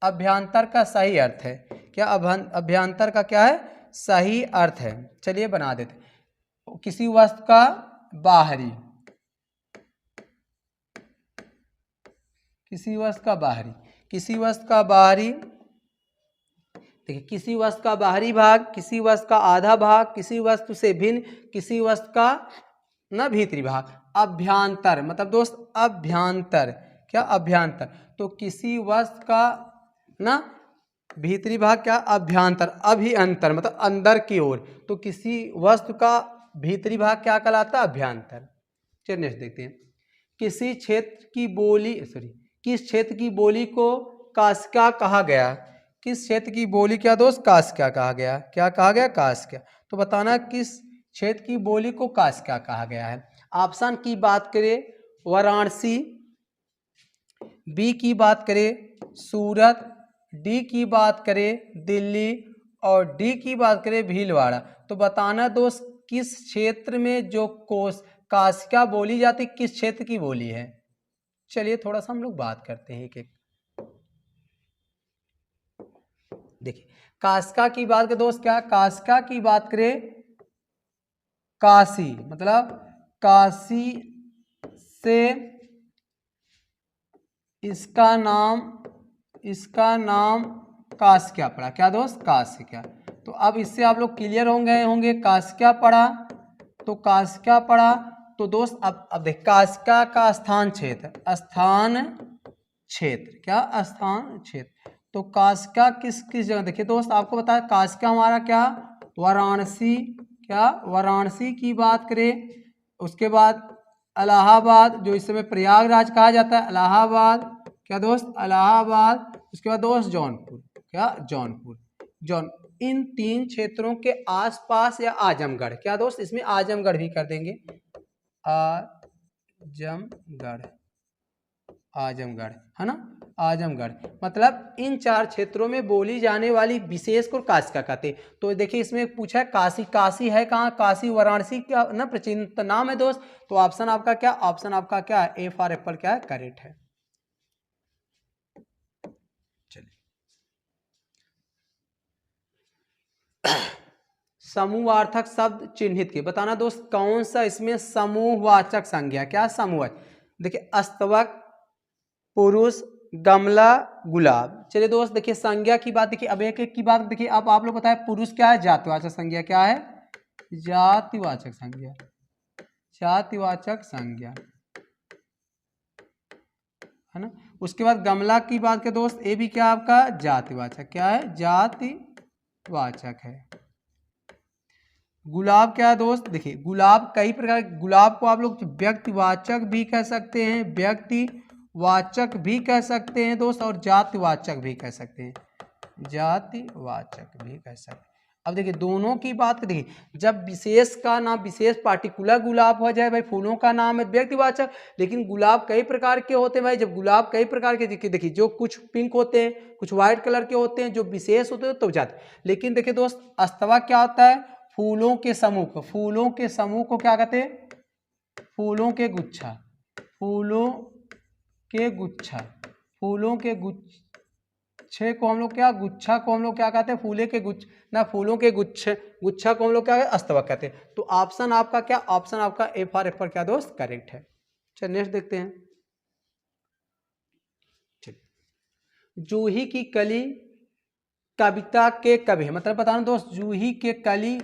अभ्यांतर का सही अर्थ है। क्या अभ्यांतर का क्या है? सही अर्थ है। चलिए बना देते, किसी वस्तु का बाहरी, किसी वस्तु का बाहरी, किसी वस्तु का बाहरी, देखिए किसी वस्तु का बाहरी भाग, किसी वस्तु का आधा भाग, किसी वस्तु से भिन्न, किसी वस्तु का न भीतरी भाग। अभ्यांतर मतलब दोस्त अभ्यांतर, क्या अभ्यांतर, तो किसी वस्तु का ना भीतरी भाग क्या अभ्यांतर, अभिअंतर मतलब अंदर की ओर, तो किसी वस्तु का भीतरी भाग क्या कहलाता है? अभ्यांतर। चलिए नेक्स्ट देखते हैं। किसी क्षेत्र की बोली किस क्षेत्र की बोली को कास्का कहा गया? किस क्षेत्र की बोली क्या दोस्त? कास्का कहा गया। क्या कहा गया? कास्का। तो बताना किस क्षेत्र की बोली को कास्का कहा गया है। ऑप्शन की बात करें वाराणसी, बी की बात करें सूरत, डी की बात करें दिल्ली और डी की बात करें भीलवाड़ा। तो बताना दोस्त किस क्षेत्र में जो कास्का बोली जाती किस क्षेत्र की बोली है। चलिए थोड़ा सा हम लोग बात करते हैं एक एक। देखिए कास्का की बात करें दोस्त, क्या कास्का की बात करें काशी मतलब काशी से इसका नाम कास्किया पड़ा। क्या दोस्त? कास्किया। तो अब इससे आप लोग क्लियर होंगे कास्किया पड़ा तो कास्किया पड़ा। तो दोस्त अब देख, कास्किया का स्थान क्षेत्र, क्या स्थान क्षेत्र, तो कास्किया किस जगह, देखिए दोस्त आपको बताया कास्किया हमारा क्या, वाराणसी, क्या वाराणसी की बात करें। उसके बाद इलाहाबाद, जो इस समय प्रयागराज कहा जाता है, इलाहाबाद, क्या दोस्त? इलाहाबाद। उसके बाद दोस्त जौनपुर, क्या जौनपुर। इन 3 क्षेत्रों के आसपास या आजमगढ़, क्या दोस्त? इसमें आजमगढ़ भी कर देंगे, आजमगढ़ है ना, आजमगढ़। मतलब इन 4 क्षेत्रों में बोली जाने वाली विशेष को कास्किया कहते। तो देखिए इसमें पूछा है काशी है कहाँ? काशी वाराणसी का ना प्रचलित नाम है दोस्त। तो ऑप्शन आपका क्या? ऑप्शन आपका क्या है? ए फॉर एप्पल क्या है? करेक्ट है। चलिए समूहवाचक शब्द चिन्हित किए, बताना दोस्त कौन सा इसमें समूहवाचक संज्ञा, क्या समूहवाचक? देखिए अस्तवक, पुरुष, गमला, गुलाब। चलिए दोस्त देखिए संज्ञा की बात, देखिए अब एक एक की बात देखिए। अब आप लोग बताए पुरुष क्या है? जातिवाचक संज्ञा, क्या है? जातिवाचक संज्ञा, जातिवाचक संज्ञा है ना। उसके बाद गमला की बात के दोस्त, ये भी क्या आपका? जातिवाचक, क्या है? जातिवाचक है। गुलाब क्या है दोस्त? देखिए गुलाब कई प्रकार, गुलाब को आप लोग व्यक्तिवाचक भी कह सकते हैं, व्यक्तिवाचक भी कह सकते हैं दोस्त, और जातिवाचक भी कह सकते हैं, जातिवाचक भी कह सकते हैं। अब देखिए दोनों की बात करें, देखिए जब विशेष का नाम, विशेष पार्टिकुलर गुलाब हो जाए भाई, फूलों का नाम है व्यक्तिवाचक। लेकिन गुलाब कई प्रकार के होते हैं भाई, जब गुलाब कई प्रकार के, देखिए जो कुछ पिंक होते हैं, कुछ व्हाइट कलर के होते हैं, जो विशेष होते हैं तो जाते। लेकिन देखिए दोस्त अस्तवा क्या होता है? फूलों के समूह को, फूलों के समूह को क्या कहते हैं? फूलों के गुच्छा, फूलों के गुच्छा, फूलों के गुच्छे को हम लोग क्या, गुच्छा को हम लोग क्या कहते हैं? फूले के गुच्छ ना, फूलों के गुच्छा को हम लोग क्या अस्तवक कहते हैं। तो ऑप्शन आपका क्या? ऑप्शन आपका ए फॉर एप्पल क्या दोस्त? करेक्ट है। चलिए नेक्स्ट देखते हैं। जूही की कली कविता के कवि है, मतलब बताना दोस्त जूही के कली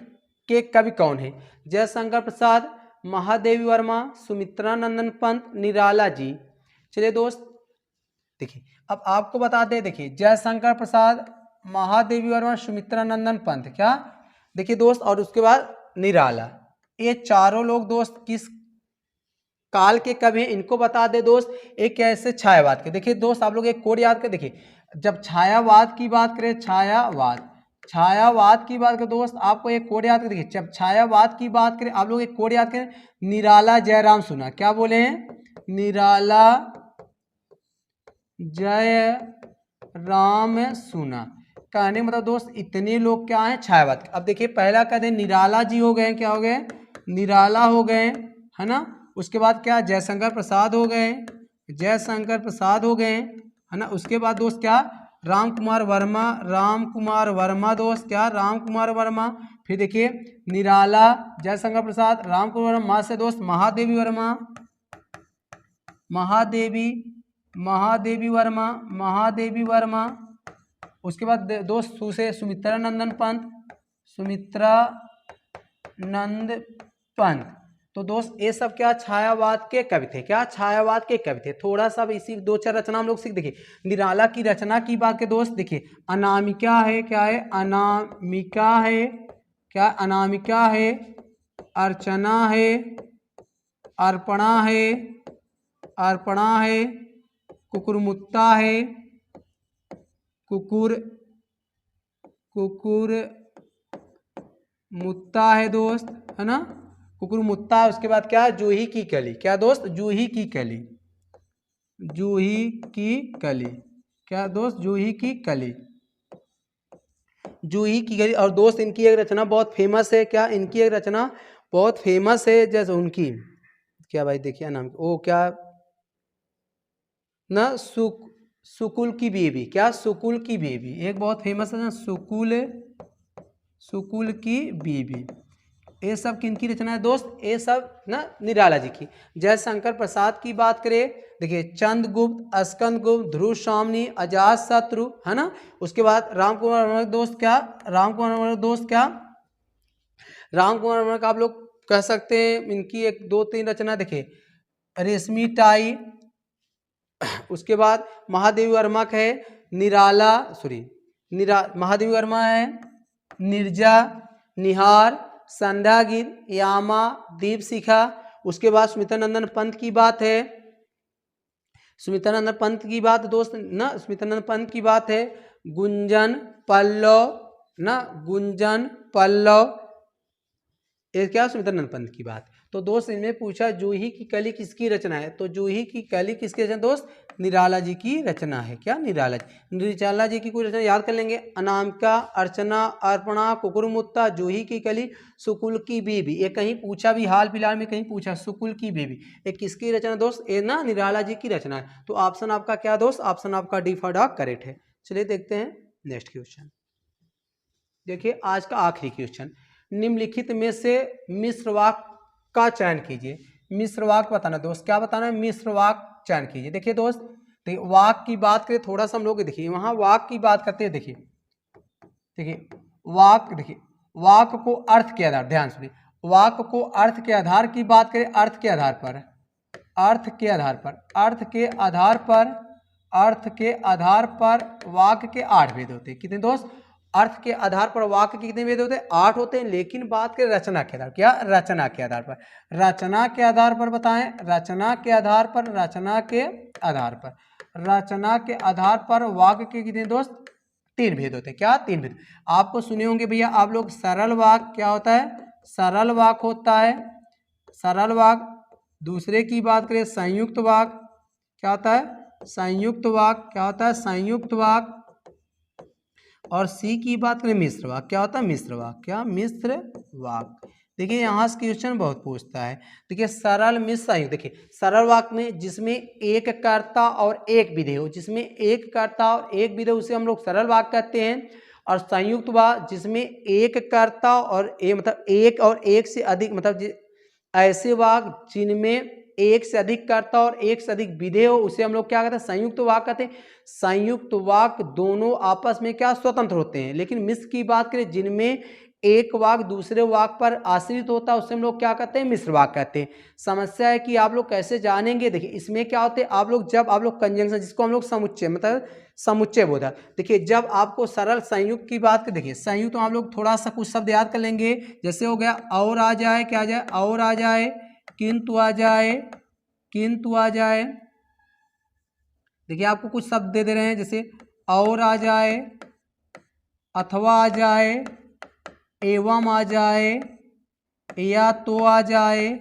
के कवि कौन है? जयशंकर प्रसाद, महादेवी वर्मा, सुमित्रा नंदन पंत, निराला जी। चलिए दोस्त देखिए अब आपको बता दें, देखिए जयशंकर प्रसाद, महादेवी वर्मा, सुमित्रा नंदन पंत, क्या देखिए दोस्त, और उसके बाद निराला, ये चारों लोग दोस्त किस काल के कवि हैं? इनको बता दे दोस्त। एक कैसे छायावाद के, देखिए दोस्त आप लोग एक कोड याद कर, देखिए जब छायावाद की बात करें, छायावाद की बात करें दोस्त, आपको एक कोड याद कर, देखिए जब छायावाद की बात करें आप लोग एक कोड याद करें, निराला जयराम सुना, क्या बोले हैं? निराला जय राम सुना। कहने मतलब दोस्त इतने लोग क्या हैं? छायावाद। अब देखिए पहला कहते हैं निराला जी हो गए, क्या हो गए? निराला हो गए है ना। उसके बाद क्या? जयशंकर प्रसाद हो गए, जयशंकर प्रसाद हो गए है ना। उसके बाद दोस्त क्या? राम कुमार वर्मा, राम कुमार वर्मा दोस्त, क्या? राम कुमार वर्मा। फिर देखिए निराला, जयशंकर प्रसाद, राम कुमार वर्मा, माँ से दोस्त महादेवी वर्मा, महादेवी वर्मा, महादेवी वर्मा। उसके बाद दोस्त सु से सुमित्रा नंदन पंत, सुमित्रा नंद पंत। तो दोस्त ये सब क्या? छायावाद के कवि थे, क्या? छायावाद के कवि थे। थोड़ा सा इसी 2-4 रचना हम लोग सीख, देखिए निराला की रचना की बात के दोस्त, देखिए अनामिका है, क्या है? अनामिका है, क्या? अनामिका है, अर्चना है, अर्पणा है, अर्पणा है, कुकुरमुत्ता है, कुकुर मुत्ता है दोस्त, है ना, कुकुर मुत्ता। उसके बाद क्या? जूही की कली, क्या दोस्त? जूही की कली, जूही की कली, क्या दोस्त? जूही की कली, जूही की कली। और दोस्त इनकी एक रचना बहुत फेमस है, क्या? इनकी एक रचना बहुत फेमस है, जैसे उनकी क्या भाई, देखिए नाम वो क्या ना, सुकुल की बेबी, क्या? सुकुल की बेबी एक बहुत फेमस है ना, सुकुल की बीबी। ये सब किन की रचना है दोस्त? ये सब ना निराला जी की। जयशंकर प्रसाद की बात करें, देखिए चंद्रगुप्त, स्कंदगुप्त, ध्रुव स्वामी, अजात शत्रु, है ना। उसके बाद राम कुमार वर्मा दोस्त क्या, राम कुमार वर्मा दोस्त क्या, राम कुमार वर्मा का आप लोग कह सकते हैं इनकी एक दो तीन रचना देखिए, रेशमी टाई, उसके बाद महादेवी वर्मा का है निराला, महादेवी वर्मा है निर्जा, निहार, संध्या गीत, यामा, दीप शिखा। उसके बाद सुमित्रानंदन पंत की बात है, सुमित्रानंदन पंत की बात दोस्त ना, सुमित्रानंदन पंत की बात है गुंजन पल्लव ना, गुंजन पल्लव, ये क्या सुमित्रानंद पंत की बात। तो दोस्त इनमें पूछा जूही की कली किसकी रचना है, तो जूही की कली किसकी रचना दोस्त? निराला जी की रचना है। क्या? निराला जी की कोई रचना याद कर लेंगे, अनामिका, अर्चना, अर्पणा, कुकुरमुत्ता, जूही की कली, सुकुल की बेबी। ये कहीं पूछा भी, हाल फिलहाल में कहीं पूछा, सुकुल की बेबी ये किसकी रचना दोस्त? ये ना निराला जी की रचना है। तो ऑप्शन आपका क्या दोस्त? ऑप्शन आपका डी फॉर डॉग करेक्ट है। चलिए देखते हैं नेक्स्ट क्वेश्चन। देखिए आज का आखिरी क्वेश्चन, निम्नलिखित में से मिश्र वाक्य का चयन कीजिए। मिश्र वाक्य बताना दोस्त, क्या बताना है? मिश्र वाक्य चयन कीजिए। देखिए दोस्त, देखिए वाक्य की बात करें थोड़ा सा हम लोग, देखिए वहां वाक्य की बात करते हैं, देखिए देखिए वाक्य, देखिए वाक्य को अर्थ के आधार, ध्यान सुनिए, वाक्य को अर्थ के आधार की बात करें, अर्थ के आधार पर, अर्थ के आधार पर, अर्थ के आधार पर, अर्थ के आधार पर वाक्य के 8 भेद होते हैं। कितने दोस्त? अर्थ के आधार पर वाक्य के कितने भेद होते हैं? 8 होते हैं। लेकिन बात करें रचना के आधार, क्या? रचना के आधार पर, रचना के आधार पर बताएं, रचना के आधार पर, रचना के आधार पर, रचना के आधार पर वाक्य के कितने दोस्त? 3 भेद होते हैं। क्या? 3 भेद। आपको सुने होंगे भैया आप लोग, सरल वाक्य क्या होता है? सरल वाक्य होता है, सरल वाक्य। दूसरे की बात करें संयुक्त वाक्य, क्या होता है? संयुक्त वाक्य, क्या होता है? संयुक्त वाक्य। और सी की बात करें मिश्र वाक्य, क्या होता है? मिश्र वाक्य। क्या? मिश्र वाक्य। देखिए यहाँ से क्वेश्चन बहुत पूछता है। देखिए सरल, मिश्र, संयुक्त। देखिए सरल वाक्य में जिसमें एक कर्ता और एक विधेय हो, जिसमें एक कर्ता और एक विधेय, उसे हम लोग सरल वाक्य कहते हैं। और संयुक्त वाक्य जिसमें एक कर्ता और मतलब एक और एक से अधिक, मतलब ऐसे वाक्य जिनमें एक से अधिक कर्ता और एक से अधिक विधेय हो, उसे हम लोग क्या कहते हैं? संयुक्त वाक्य कहते हैं। संयुक्त वाक्य दोनों आपस में क्या? स्वतंत्र होते हैं। लेकिन मिश्र की बात करें, जिनमें एक वाक्य दूसरे वाक्य पर आश्रित होता है, उससे हम लोग क्या कहते हैं? मिश्र वाक्य कहते हैं। समस्या है कि आप लोग कैसे जानेंगे, देखिए इसमें क्या होते हैं, आप लोग जब आप लोग कंजंक्शन, जिसको हम लोग समुच्चय, मतलब समुच्चय बोधा, देखिए जब आपको सरल संयुक्त की बात करें, देखिए संयुक्त तो आप लोग थोड़ा सा कुछ शब्द याद कर लेंगे, जैसे हो गया और आ जाए, क्या आ जाए? और आ जाए, किंतु आ जाए, किंतु आ जाए। देखिए आपको कुछ शब्द दे रहे हैं, जैसे और आ जाए, अथवा आ जाए, एवं आ जाए, या तो आ जाए,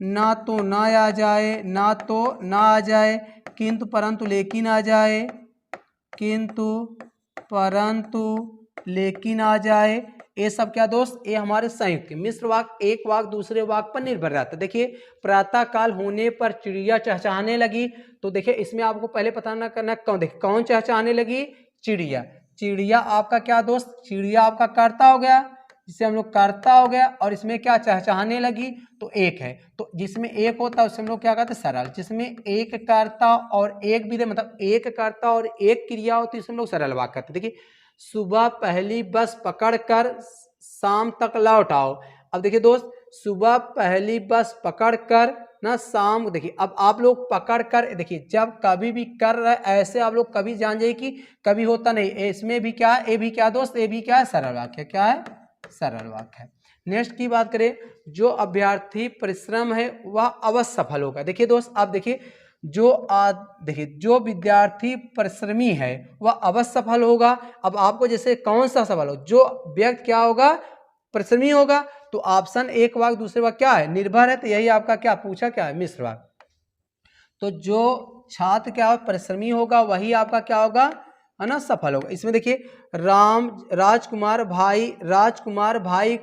ना तो ना आ जाए, ना तो ना आ जाए, किंतु परंतु लेकिन आ जाए, किंतु परंतु लेकिन आ जाए। ये सब क्या दोस्त? ये हमारे संयुक्त। मिश्र वाक्य एक वाक्य दूसरे वाक्य पर निर्भर रहता है। देखिए प्रातः काल होने पर चिड़िया चहचहाने लगी, तो देखिए इसमें आपको पहले पता ना करना कौन, देखिए कौन चहचहाने लगी? चिड़िया। चिड़िया आपका क्या दोस्त? चिड़िया आपका कर्ता हो गया, जिससे हम लोग कर्ता हो गया, और इसमें क्या? चहचहाने लगी, तो एक है। तो जिसमें एक होता है उससे हम लोग क्या कहते हैं? सरल। जिसमें एक कर्ता और एक विधेय, मतलब एक कर्ता और एक क्रिया होती है, उससे हम लोग सरल वाक्य कहते हैं। देखिए सुबह पहली बस पकड़कर शाम तक लौट आओ। अब देखिए दोस्त, सुबह पहली बस पकड़कर ना शाम, देखिए अब आप लोग पकड़ कर, देखिए जब कभी भी कर रहे ऐसे आप लोग कभी जान जाइए कि कभी होता नहीं। इसमें भी क्या है? ये भी क्या दोस्त? ये भी क्या है? सरल वाक्य। क्या है? सरल वाक्य है। नेक्स्ट की बात करें, जो अभ्यर्थी परिश्रम है वह अवश्य सफल होगा। देखिए दोस्त आप देखिए, देखिए जो विद्यार्थी परिश्रमी है वह अवश्य सफल होगा। अब आपको जैसे कौन सा सफल हो? जो व्यक्ति क्या होगा? परिश्रमी होगा। तो ऑप्शन एक वाक्य दूसरे वाक्य क्या है? निर्भर है। तो यही आपका क्या पूछा, क्या है? मिश्र वाक्य। तो जो छात्र क्या परिश्रमी होगा वही आपका क्या होगा, है ना, सफल होगा। इसमें देखिए राजकुमार भाई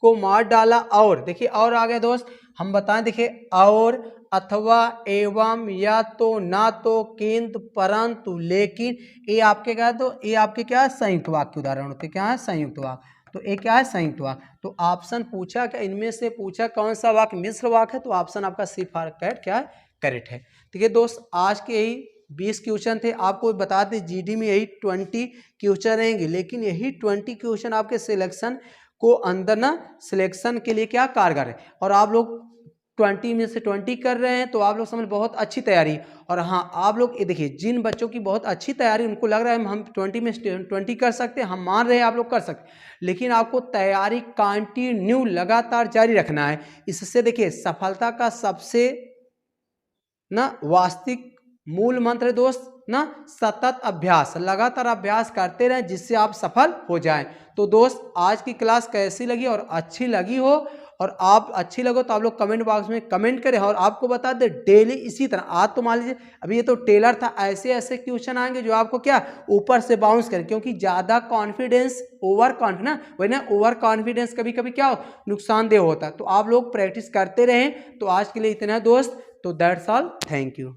को मार डाला, और देखिए और आ गया दोस्त, हम बताएं देखिए और, अथवा, एवं, या तो, ना तो, किंतु परंतु लेकिन, ये आपके क्या? तो ये आपके क्या? संयुक्त वाक्य उदाहरण होते हैं। क्या है? संयुक्त वाक्य। तो एक क्या है संयुक्त वाक्य। तो ऑप्शन पूछा क्या, इनमें से पूछा कौन सा वाक्य मिश्र वाक्य है, तो ऑप्शन आपका सी फॉर कैट क्या है, करेक्ट है। ठीक है दोस्त, आज के यही 20 क्वेश्चन थे। आपको बता दें जीडी में यही 20 क्वेश्चन रहेंगे, लेकिन यही 20 क्वेश्चन आपके सिलेक्शन को अंदर ना सिलेक्शन के लिए क्या कारगर है। और आप लोग 20 में से 20 कर रहे हैं, तो आप लोग समझ बहुत अच्छी तैयारी। और हाँ, आप लोग ये देखिए, जिन बच्चों की बहुत अच्छी तैयारी, उनको लग रहा है हम 20 में 20 कर सकते हैं, हम मान रहे हैं आप लोग कर सकते हैं, लेकिन आपको तैयारी कंटिन्यू लगातार जारी रखना है। इससे देखिए सफलता का सबसे ना वास्तविक मूल मंत्र है दोस्त ना, सतत अभ्यास, लगातार अभ्यास करते रहें जिससे आप सफल हो जाएं। तो दोस्त आज की क्लास कैसी लगी, और अच्छी लगी हो और आप अच्छी लगो तो आप लोग कमेंट बॉक्स में कमेंट करें। और आपको बता दें डेली इसी तरह, आज तो मान लीजिए अभी ये तो टेलर था, ऐसे ऐसे क्वेश्चन आएंगे जो आपको क्या ऊपर से बाउंस करें, क्योंकि ज़्यादा कॉन्फिडेंस ओवर कॉन्फिडेंस वही ना, ओवर कॉन्फिडेंस कभी कभी क्या नुकसानदेह होता है। तो आप लोग प्रैक्टिस करते रहें। तो आज के लिए इतना है दोस्त, तो दैट्स ऑल, थैंक यू।